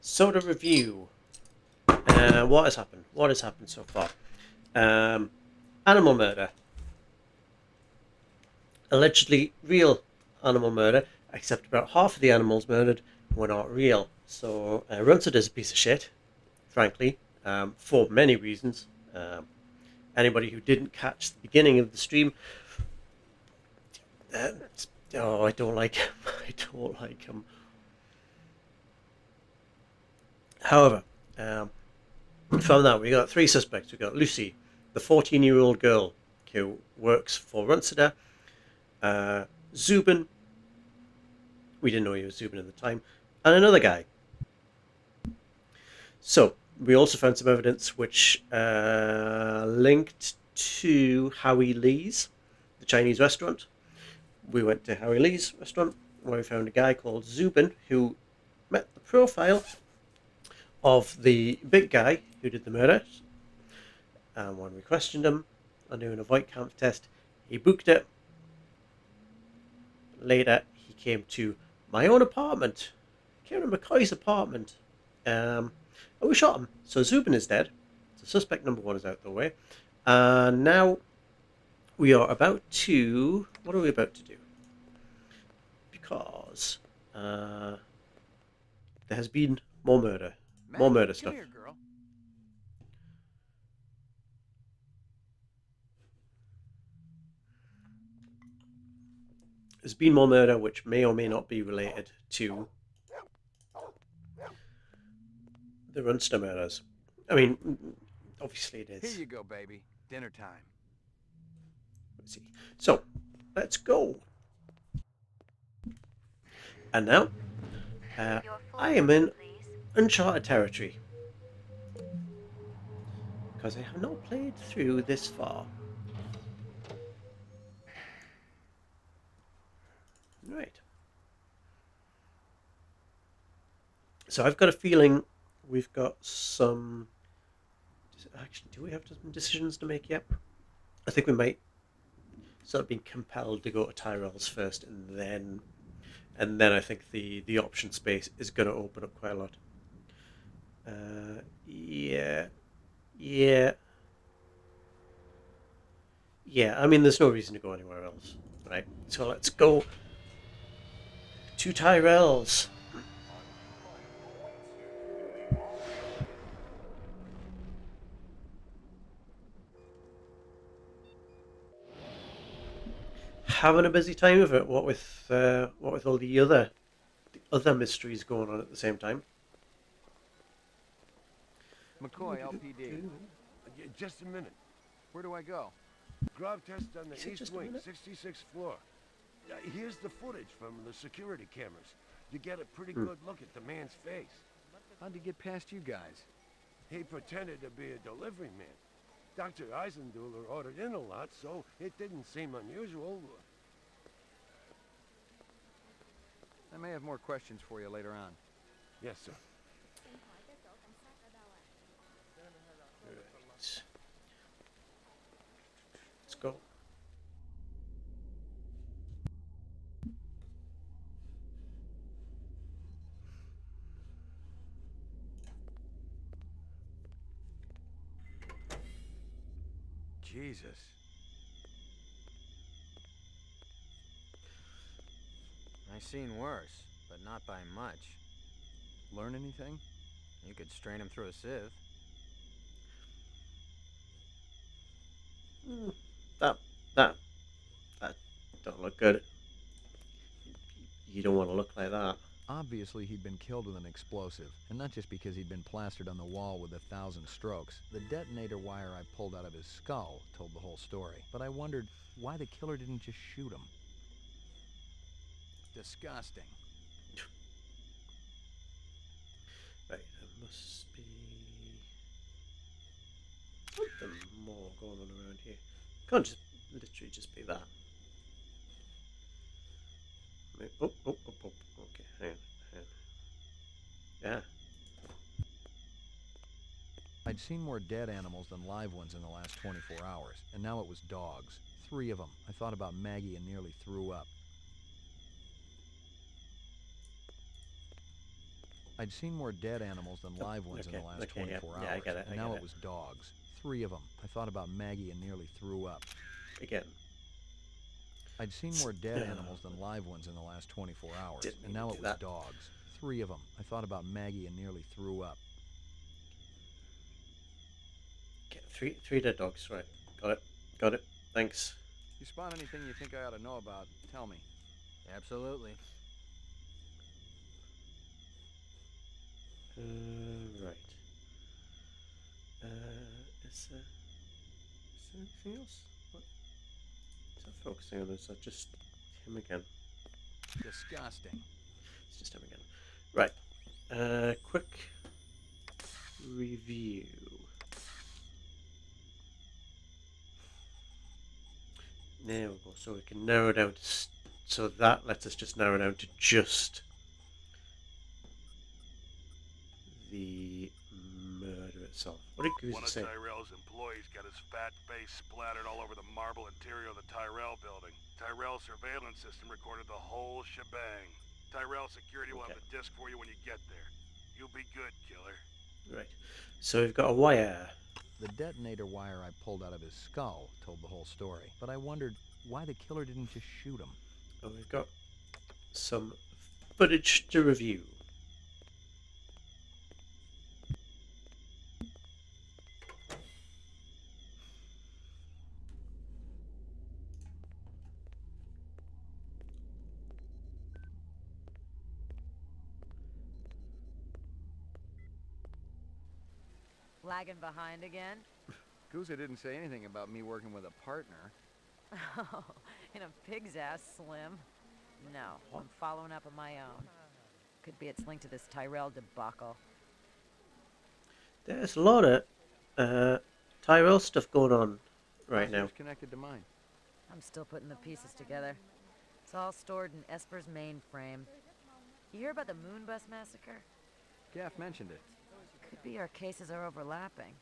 So to review, what has happened? What has happened so far? Animal murder. Allegedly real animal murder, except about half of the animals murdered were not real. So Runciter is a piece of shit, frankly, for many reasons. anybody who didn't catch the beginning of the stream, I don't like him. I don't like him. However, from that, we got 3 suspects. We got Lucy, the 14-year-old girl who works for Runseder, Zubin, we didn't know he was Zubin at the time, and another guy. So, we also found some evidence which linked to Howie Lee's, the Chinese restaurant. We went to Howie Lee's restaurant, where we found a guy called Zubin, who met the profile of the big guy who did the murder. And when we questioned him on doing a Voight-Kampf test, he booked it. Later, he came to my own apartment. He came to McCoy's apartment. And we shot him. So Zubin is dead. So suspect number 1 is out the way. And now we are about to... What are we about to do? Because there has been more murder. More murder stuff. Come here, girl. There's been more murder which may or may not be related to the Runster murders. I mean, obviously it is. Here you go, baby. Dinner time. Let's see. So, let's go. And now, I am in uncharted territory. Because I have not played through this far. Right. So I've got a feeling we've got some... Actually, do we have some decisions to make yet? I think we might sort of be compelled to go to Tyrell's first, and then I think the option space is going to open up quite a lot. Yeah. I mean, there's no reason to go anywhere else, right? So let's go to Tyrell's. Having a busy time of it. What with all the other mysteries going on at the same time. McCoy, LPD. Just a minute. Where do I go? Grav test on the east wing, minute? 66th floor. Here's the footage from the security cameras. You get a pretty good look at the man's face. How'd he get past you guys? He pretended to be a delivery man. Dr. Eisenduller ordered in a lot, so it didn't seem unusual. I may have more questions for you later on. Yes, sir. Let's go. Jesus. I've seen worse, but not by much. Learn anything? You could strain him through a sieve. That don't look good. You don't want to look like that. Obviously, he'd been killed with an explosive, and not just because he'd been plastered on the wall with 1,000 strokes. The detonator wire I pulled out of his skull told the whole story, but I wondered why the killer didn't just shoot him. Disgusting. Right, there must be something more going on around here. Can't just literally just be that. Oh, okay, hang on. Yeah. I'd seen more dead animals than live ones in the last 24 hours, and now it was dogs. 3 of them. I thought about Maggie and nearly threw up. I'd seen more dead animals than live ones in the last 24 hours, I get it. and now it was dogs. 3 of them. I thought about Maggie and nearly threw up. Again. I'd seen more dead animals than live ones in the last 24 hours, and now it was dogs. 3 of them. I thought about Maggie and nearly threw up. Okay, three dead dogs, right. Got it. Got it. Thanks. If you spot anything you think I ought to know about, tell me. Absolutely. Right. Is there anything else? What is that focusing on? Is that just him again? Disgusting. It's just him again. Right. Quick review. There we go. So we can narrow down to... So that lets us just narrow down to just the murder itself. What did Goose One of say? Tyrell's employees got his fat face splattered all over the marble interior of the Tyrell building. Tyrell's surveillance system recorded the whole shebang. Tyrell security will have the disc for you when you get there. You'll be good, killer. Right. So we've got a wire. The detonator wire I pulled out of his skull told the whole story, but I wondered why the killer didn't just shoot him. And we've got some footage to review. Lagging behind again? Gouza didn't say anything about me working with a partner. Oh, in a pig's ass, Slim. No, I'm following up on my own. Could be it's linked to this Tyrell debacle. There's a lot of Tyrell stuff going on right now. Connected to mine. I'm still putting the pieces together. It's all stored in Esper's mainframe. You hear about the Moonbus massacre? Gaff mentioned it. Could be our cases are overlapping.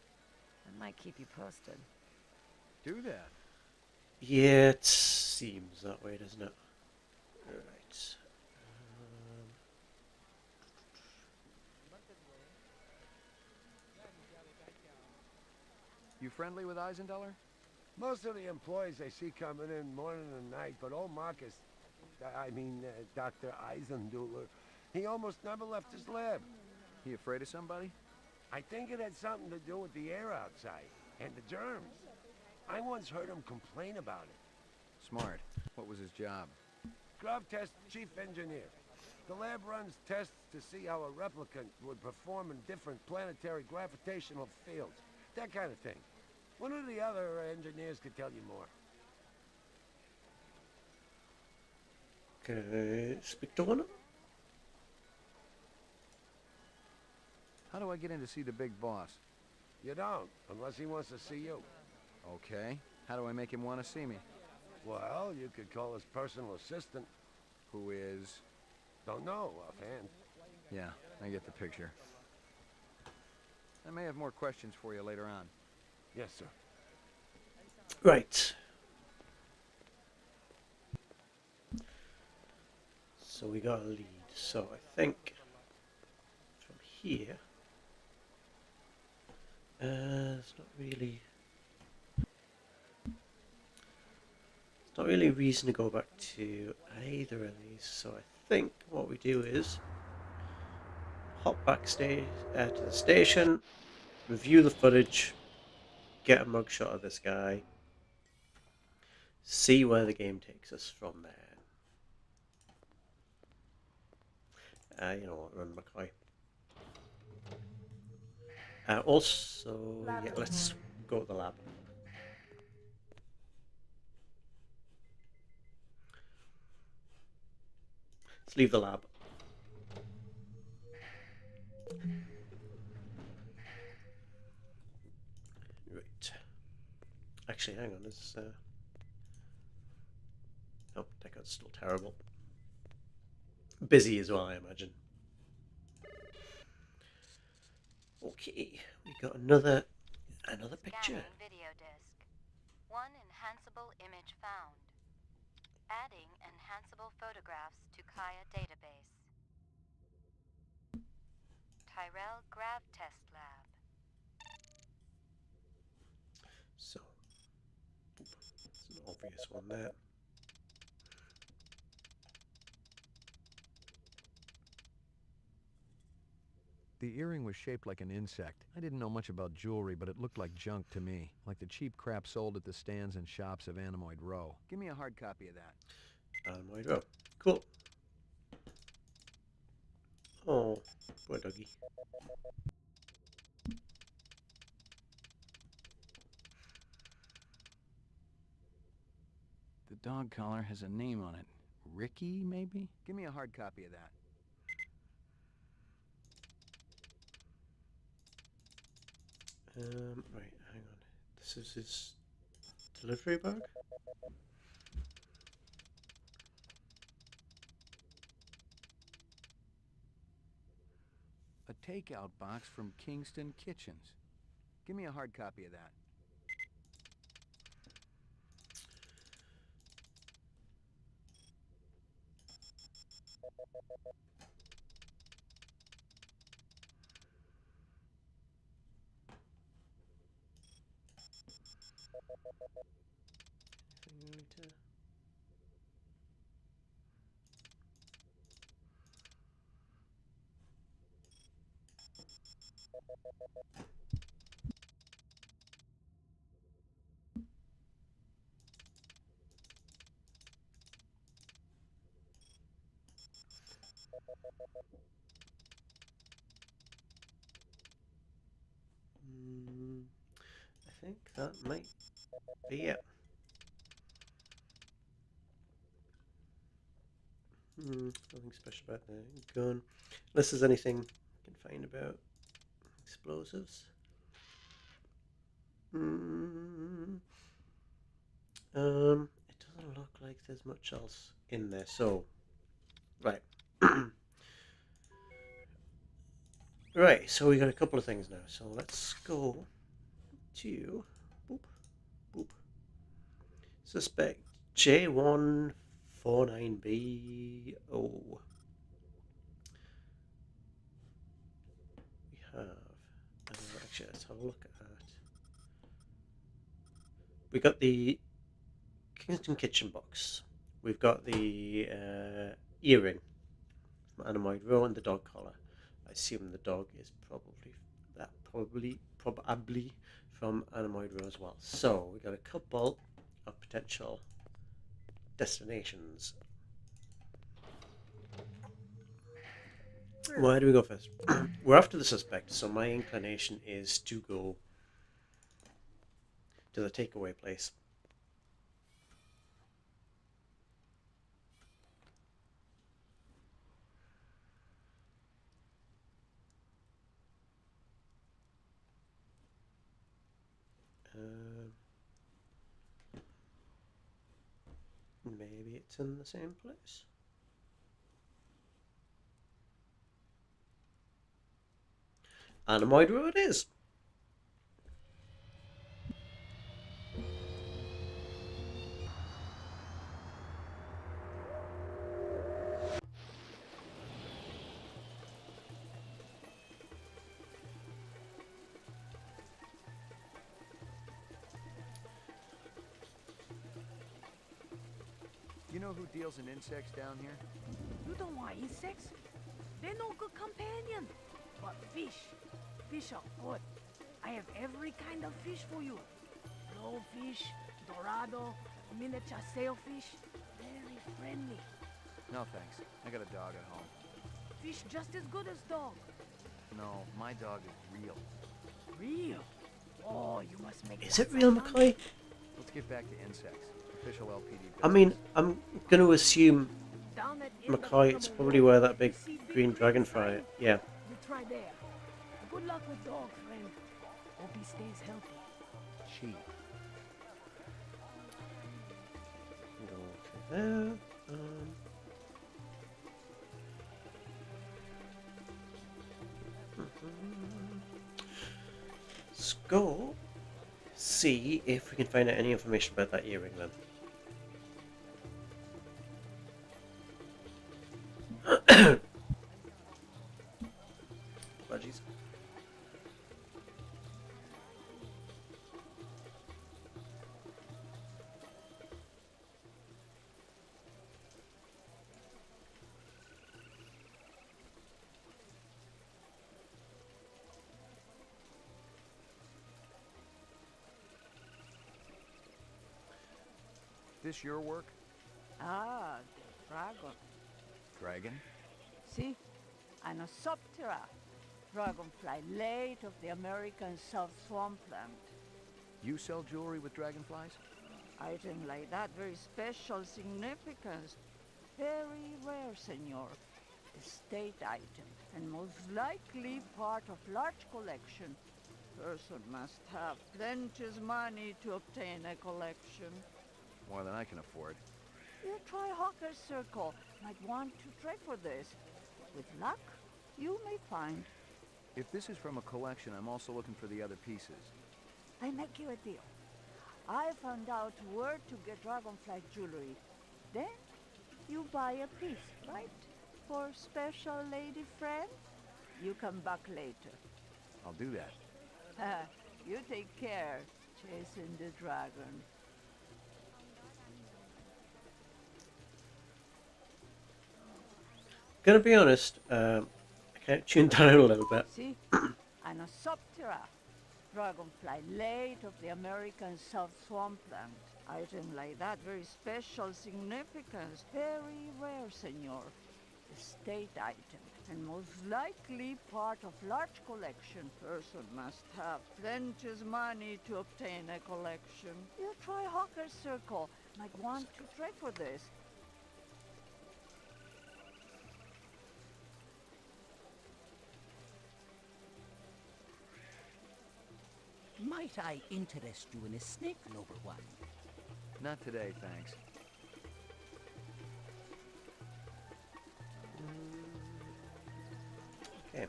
I might keep you posted. Do that. Yeah, it seems that way, doesn't it? Right. You friendly with Eisendeller? Most of the employees I see coming in morning and night, but old Marcus, Dr. Eisendeller, he almost never left his lab. He afraid of somebody? I think it had something to do with the air outside, and the germs. I once heard him complain about it. Smart. What was his job? Grub test chief engineer. The lab runs tests to see how a replicant would perform in different planetary gravitational fields. That kind of thing. One of the other engineers could tell you more. Can I speak to one of them? How do I get in to see the big boss? You don't, unless he wants to see you. Okay. How do I make him want to see me? Well, you could call his personal assistant. Who is? Don't know offhand. Yeah, I get the picture. I may have more questions for you later on. Yes, sir. Right. So we got a lead. So I think from here, it's not really a reason to go back to either of these. So I think what we do is hop backstage to the station, review the footage, get a mugshot of this guy, see where the game takes us from there. You know what, Ray McCoy. Also, yeah, let's go to the lab. Let's leave the lab. Right. Actually, hang on. This. Oh, that guy's still terrible. Busy as well, I imagine. Okay, we got another picture. Scanning video disc. One enhanceable image found. Adding enhanceable photographs to Kaya database. Tyrell Grav Test Lab. So, it's an obvious one there. The earring was shaped like an insect. I didn't know much about jewelry, but it looked like junk to me. Like the cheap crap sold at the stands and shops of Animoid Row. Give me a hard copy of that. Animoid Row. Cool. Oh, poor doggy. The dog collar has a name on it. Ricky, maybe? Give me a hard copy of that. Right, hang on. This is his delivery bag? A takeout box from Kingston Kitchens. Give me a hard copy of that. Anything we need to... I think that might be it. Nothing special about the gun. Unless there's anything I can find about explosives. It doesn't look like there's much else in there, so right. Right, so we got a couple of things now. So let's go to boop, boop. Suspect J149B. Oh, we have. Actually, let's have a look at. We got the Kingston Kitchen box. We've got the earring from Animoid Row and the dog collar. I assume the dog is probably from Animoid Row as well. So we got a couple of potential destinations. Where do we go first? We're after the suspect, so my inclination is to go to the takeaway place. Maybe it's in the same place. Animoid Row it is. You know who deals in insects down here? You don't want insects? They're no good companion. But fish. Fish are good. I have every kind of fish for you. Blowfish, dorado, miniature sailfish. Very friendly. No thanks. I got a dog at home. Fish just as good as dog. No, my dog is real. Real? Oh, you must make Is it real, McCoy? Let's get back to insects. Official LPD business. I mean, I'm going to assume McCoy, it's probably where that big green dragonfly. Yeah. You try there. Good luck with dog, friend. Hope he stays healthy. Cheap. Go to there. Let's go see if we can find out any information about that earring then. Apologies. This your work? Ah, the dragon. Dragon? See? Anosoptera. Dragonfly late of the American South Swampland. You sell jewelry with dragonflies? Item like that, very special significance. Very rare, senor. Estate item, and most likely part of large collection. Person must have plenty's money to obtain a collection. More than I can afford. You try Hawker's Circle. Might want to trade for this. With luck, you may find. If this is from a collection, I'm also looking for the other pieces. I make you a deal. I found out where to get dragonfly jewelry. Then, you buy a piece, right? For special lady friend? You come back later. I'll do that. You take care, chasing the dragon. Gonna be honest, I can't tune down a little bit. See? Anosoptera. Dragonfly late of the American South Swampland. Item like that, very special significance. Very rare, senor. Estate item, and most likely part of large collection. Person must have plenty's money to obtain a collection. You try Hawker's Circle. Might want to trade for this. Might I interest you in a snake, noble one? Not today, thanks. Okay.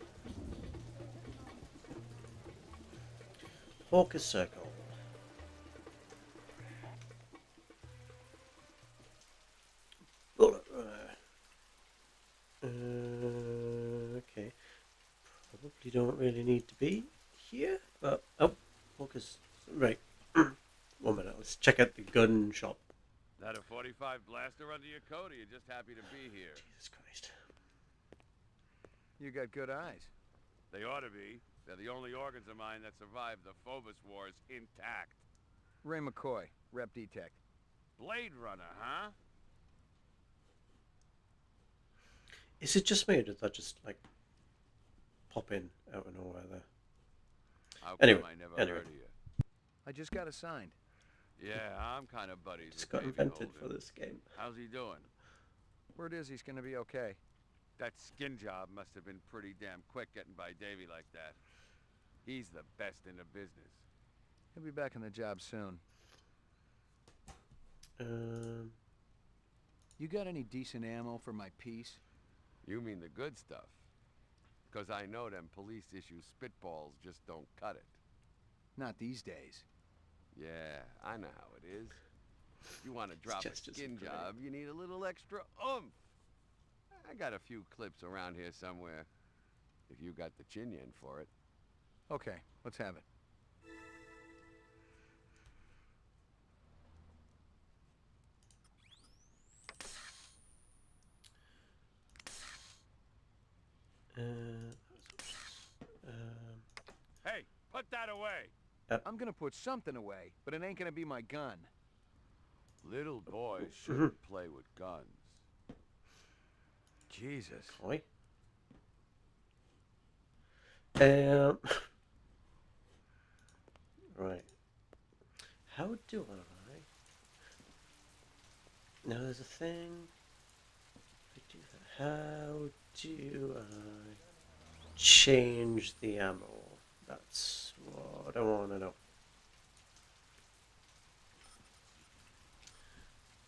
Focus circle. Bullet runner. Okay. Probably don't really need to be here, but oh, focus. Right. 1 minute. Let's check out the gun shop. That a 45 blaster under your coat, or you just happy to be here? Jesus Christ. You got good eyes. They ought to be. They're the only organs of mine that survived the Phobos Wars intact. Ray McCoy, Rep Detect. Blade Runner, huh? Is it just me, or did that just like pop in out of nowhere there? How Anyway, come I never anyway. heard of you? I just got assigned. Yeah, I'm kind of buddies Just with got Baby invented Holden. for this game. How's he doing? Word is he's gonna be okay. That skin job must have been pretty damn quick getting by Davy like that. He's the best in the business. He'll be back on the job soon. You got any decent ammo for my piece? You mean the good stuff? Because I know them police issue spitballs just don't cut it. Not these days. Yeah, I know how it is. If you want to drop a just as skin great. job, you need a little extra oomph. I got a few clips around here somewhere. If you got the chin yen for it. Okay, let's have it. Hey, put that away! I'm gonna put something away, but it ain't gonna be my gun. Little boys shouldn't play with guns. Jesus. Oi. Right. How do I? Now there's a thing. If I do that, how do I change the ammo? That's what I want to know.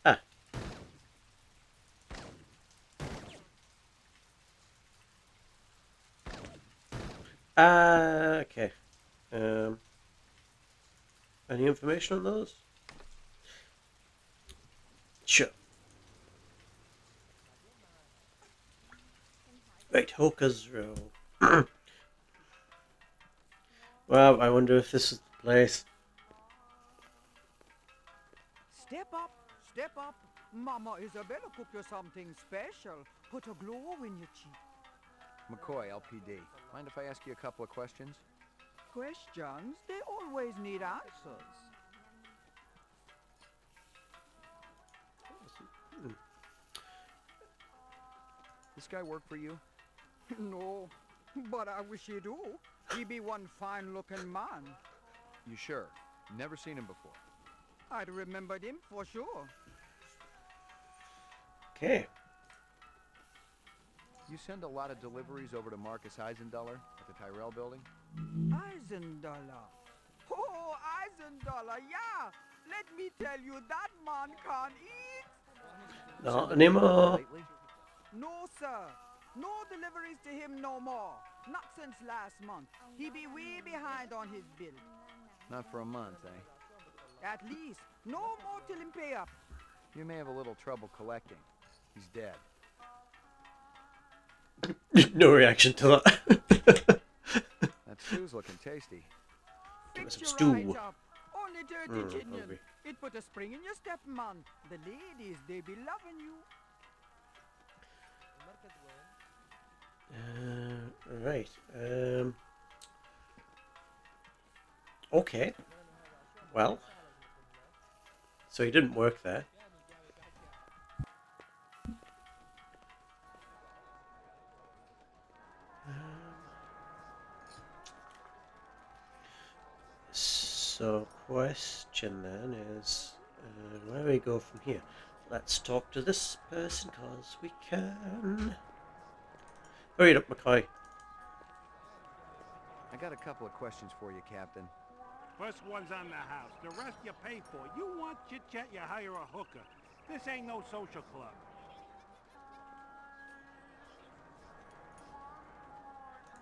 Ah. Okay. Any information on those? Sure. Right, Hawker's Row. Well, I wonder if this is the place. Step up, step up. Mama Isabella cook you something special. Put a glow in your cheek. McCoy, LPD. Mind if I ask you a couple of questions? Questions, they always need answers. This guy work for you? No, but I wish he do. He be one fine-looking man. You sure? Never seen him before. I'd remembered him for sure. Okay. You send a lot of deliveries over to Marcus Eisendaler at the Tyrell building? Eisendaler. Oh, Eisendaler, yeah. Let me tell you, that man can't eat. Not anymore. No, sir. No deliveries to him no more. Not since last month. He be way behind on his bill. Not for a month, eh? At least. No more till him pay up. You may have a little trouble collecting. He's dead. No reaction to that. That stew's looking tasty. Give us some Fix stew. you right up. Only 30 chinion. hungry. It put a spring in your step, man. The ladies, they be loving you. Right. Okay. Well. So he didn't work there. So question then is, where do we go from here? Let's talk to this person because we can. Hurry it up, McCoy. I got a couple of questions for you, Captain. First one's on the house. The rest you pay for. You want chit-chat, you hire a hooker. This ain't no social club.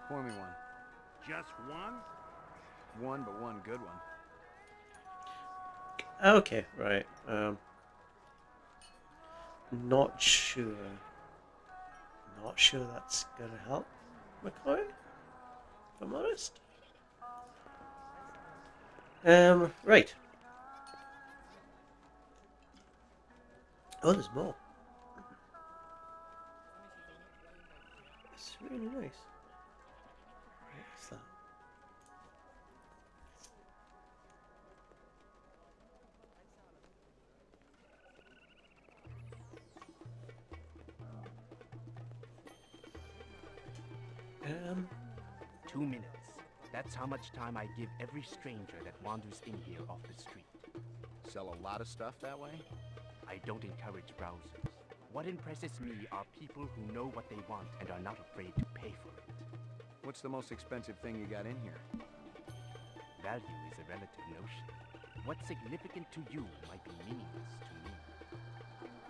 Pour me one. Just one? One, but one good one. Okay, right. Not sure. Not sure that's gonna help, McCoy, if I'm honest. Right. Oh, there's more. It's really nice. What's that? Um, 2 minutes. That's how much time I give every stranger that wanders in here off the street. Sell a lot of stuff that way? I don't encourage browsers. What impresses me are people who know what they want and are not afraid to pay for it. What's the most expensive thing you got in here? Value is a relative notion. What's significant to you might be meaningless to me.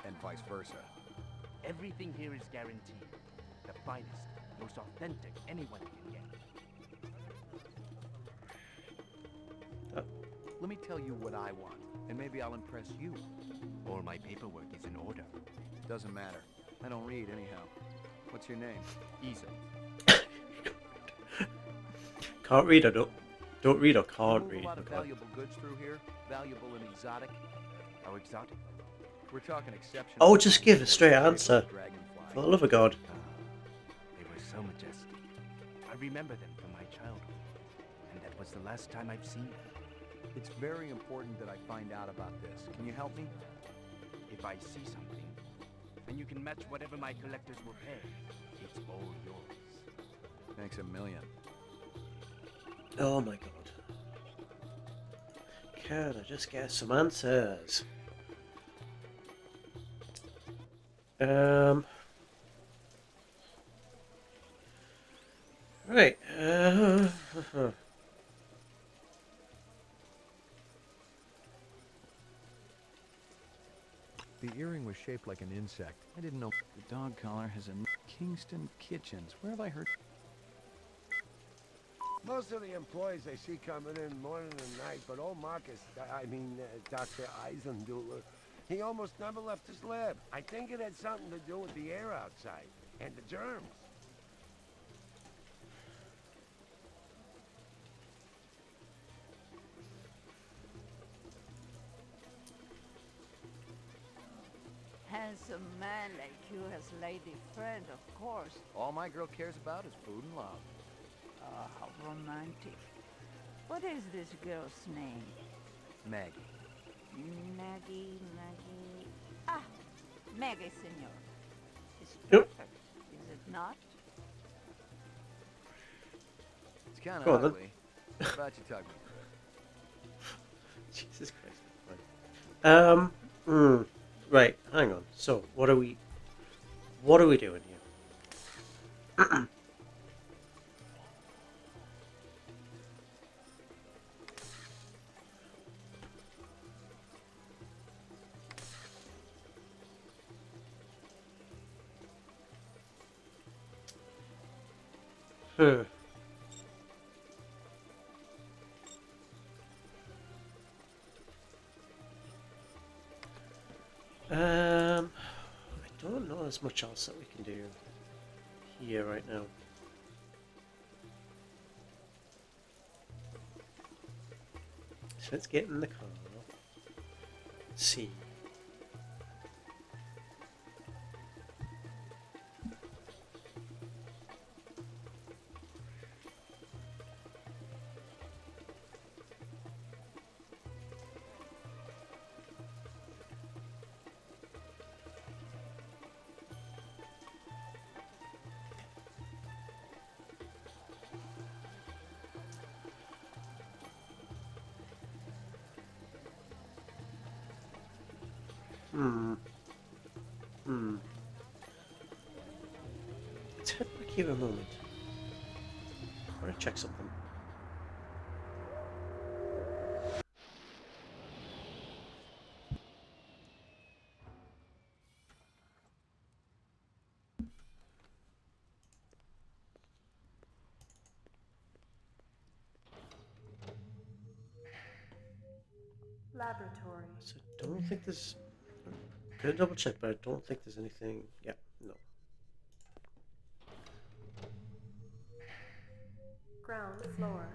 And vice versa. Everything here is guaranteed. The finest, most authentic anyone can get. Let me tell you what I want, and maybe I'll impress you. All my paperwork is in order. Doesn't matter. I don't read anyhow. What's your name? Easy. Can't read or don't read or can't Move read. a lot of McCoy. valuable goods through here. Valuable and exotic. How exotic? We're talking exceptional. Oh, just give a straight answer. For the love of God. They were so majestic. I remember them from my childhood. And that was the last time I've seen them. It's very important that I find out about this. Can you help me? If I see something, and you can match whatever my collectors will pay, it's all yours. Thanks a million. Oh my God. Can I just get some answers? Right. The earring was shaped like an insect. I didn't know. The dog collar has a Kingston Kitchens. Where have I heard? Most of the employees I see coming in morning and night, but old Marcus, Dr. Eisendaler, he almost never left his lab. I think it had something to do with the air outside and the germs. Handsome man like you has lady friend, of course. All my girl cares about is food and love. Oh, how romantic. What is this girl's name? Maggie. Maggie. Ah, Maggie, senor. It's Yep. perfect, is it not? It's kind Go on, of then. ugly. How about you talk me Jesus Christ. Right, hang on. So, what are we doing here? Huh. I don't know as much else that we can do here right now. So let's get in the car. See. Let's head back here a moment. I want to check something. Laboratory. So I don't think there's... I'm gonna double check, but I don't think there's anything... Yeah, no. Ground floor.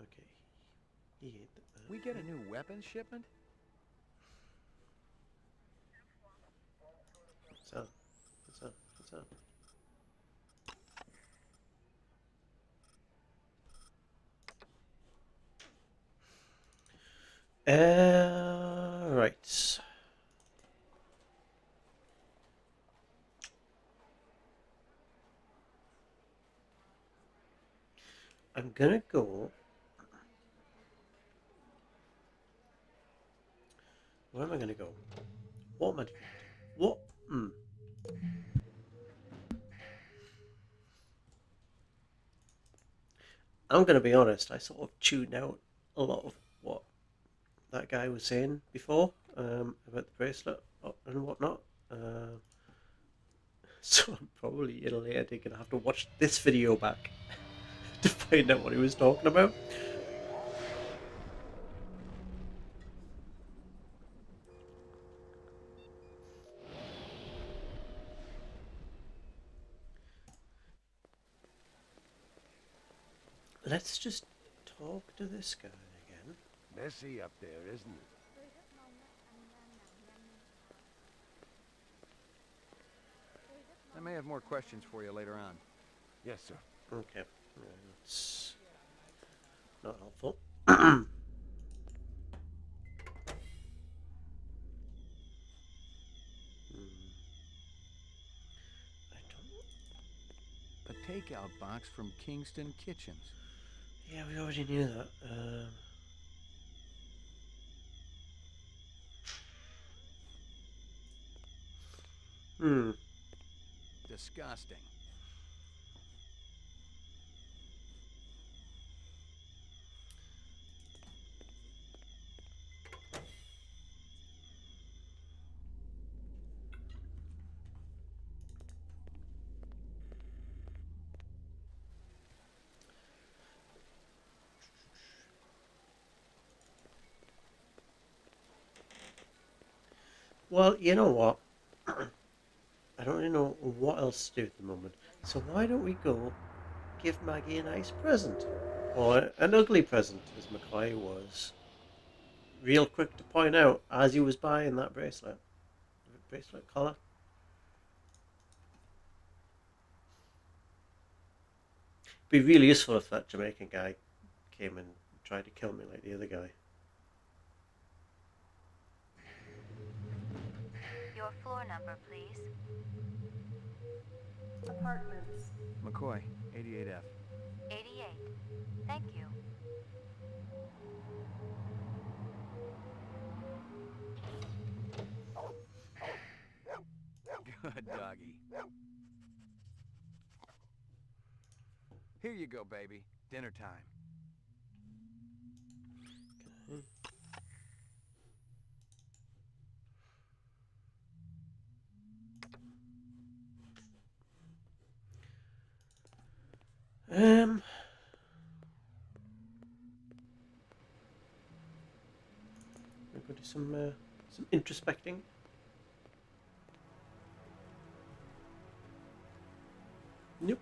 Okay. We get a new weapons shipment? What's up? What's up? What's up? Right. I'm gonna go. Where am I gonna go? What am I doing? What? I'm gonna be honest. I sort of tuned out a lot of what that guy was saying before about the bracelet and whatnot. So I'm probably at a later date gonna have to watch this video back to find out what he was talking about. Let's just talk to this guy again. Messy up there, isn't it? I may have more questions for you later on. Yes, sir. Okay. It's not helpful. A takeout box from Kingston Kitchens. Yeah, we already knew that. Disgusting. Well, you know what? I don't really know what else to do at the moment. So why don't we go give Maggie a nice present. Or an ugly present, as McCoy was real quick to point out as he was buying that bracelet. Bracelet collar. Be really useful if that Jamaican guy came and tried to kill me like the other guy. Your floor number, please. Apartments. McCoy, 88F. 88. Thank you. Good doggy. Here you go, baby. Dinner time. We're going to do some introspecting. Nope.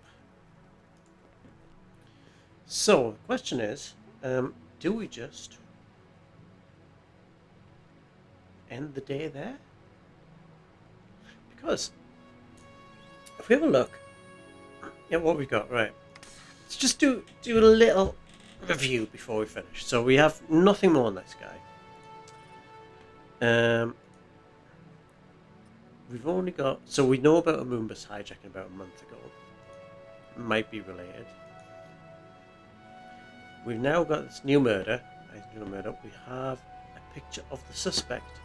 So the question is, do we just end the day there? Because if we have a look at what we got, right? Let's just do a little review before we finish. So we have nothing more on this guy. We've only got, so we know about a Moonbus hijacking about a month ago. Might be related. We've now got this new murder. We have a picture of the suspect.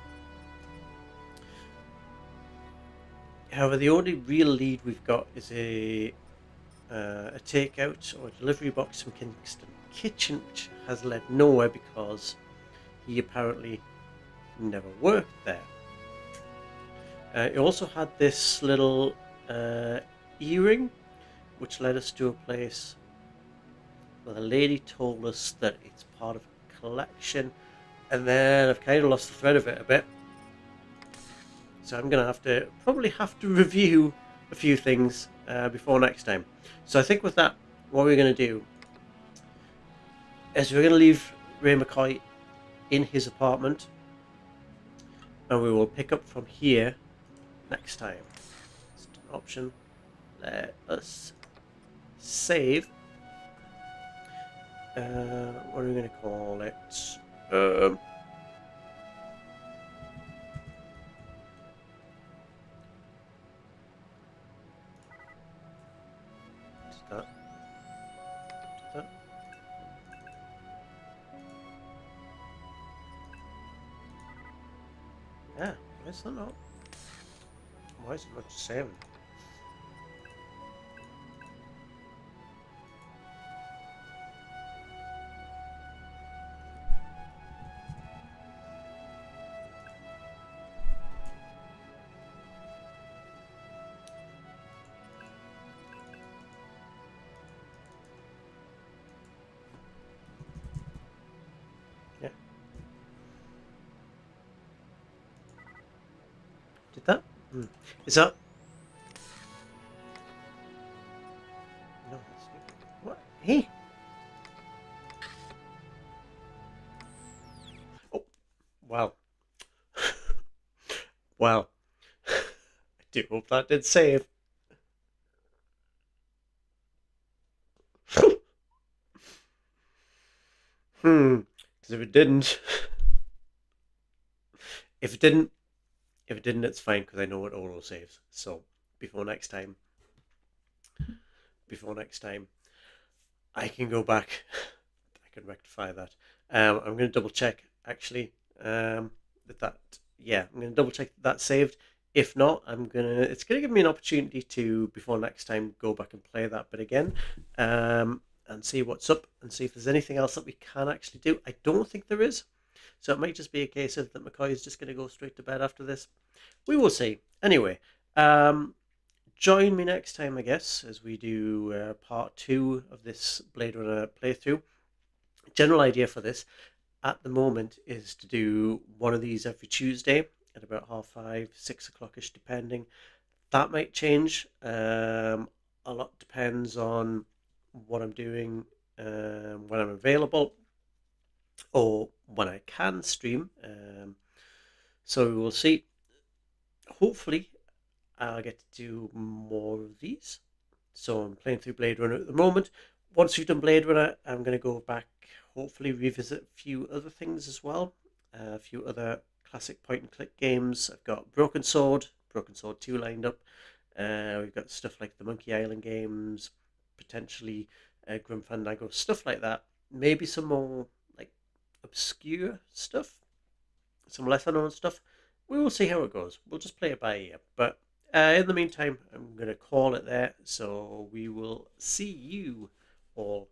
However, the only real lead we've got is a takeout or a delivery box from Kingston Kitchen, which has led nowhere because he apparently never worked there. He also had this little earring, which led us to a place where the lady told us that it's part of a collection, and then I've kind of lost the thread of it a bit. So I'm going to probably have to review a few things before next time. So I think with that, what we're going to do is we're going to leave Ray McCoy in his apartment, and we will pick up from here next time. It's an option. Let us save. What are we going to call it? Yeah, why is that not? Why is it not just saving? Yeah. Did that? Is that? No. What? Hey. Oh. Wow. Wow. I do hope that did save. Because if it didn't, if it didn't, it's fine because I know it auto saves. So before next time, I can go back. I can rectify that. I'm going to double check actually that. Yeah, I'm going to double check that saved. If not, it's going to give me an opportunity to, before next time, go back and play that bit again. And see what's up and see if there's anything else that we can actually do. I don't think there is. So it might just be a case of that McCoy is just going to go straight to bed after this. We will see. Anyway, join me next time, I guess, as we do part 2 of this Blade Runner playthrough. General idea for this at the moment is to do one of these every Tuesday at about 5:30, 6 o'clock-ish, depending. That might change. A lot depends on what I'm doing when I'm available or when I can stream. So we will see. Hopefully, I'll get to do more of these. So I'm playing through Blade Runner at the moment. Once we've done Blade Runner, I'm going to go back, hopefully revisit a few other things as well. A few other classic point-and-click games. I've got Broken Sword 2 lined up. We've got stuff like the Monkey Island games, potentially Grim Fandango, stuff like that. Maybe some more like obscure stuff, some lesser known stuff. We will see how it goes. We'll just play it by ear. But in the meantime, I'm going to call it there. So we will see you all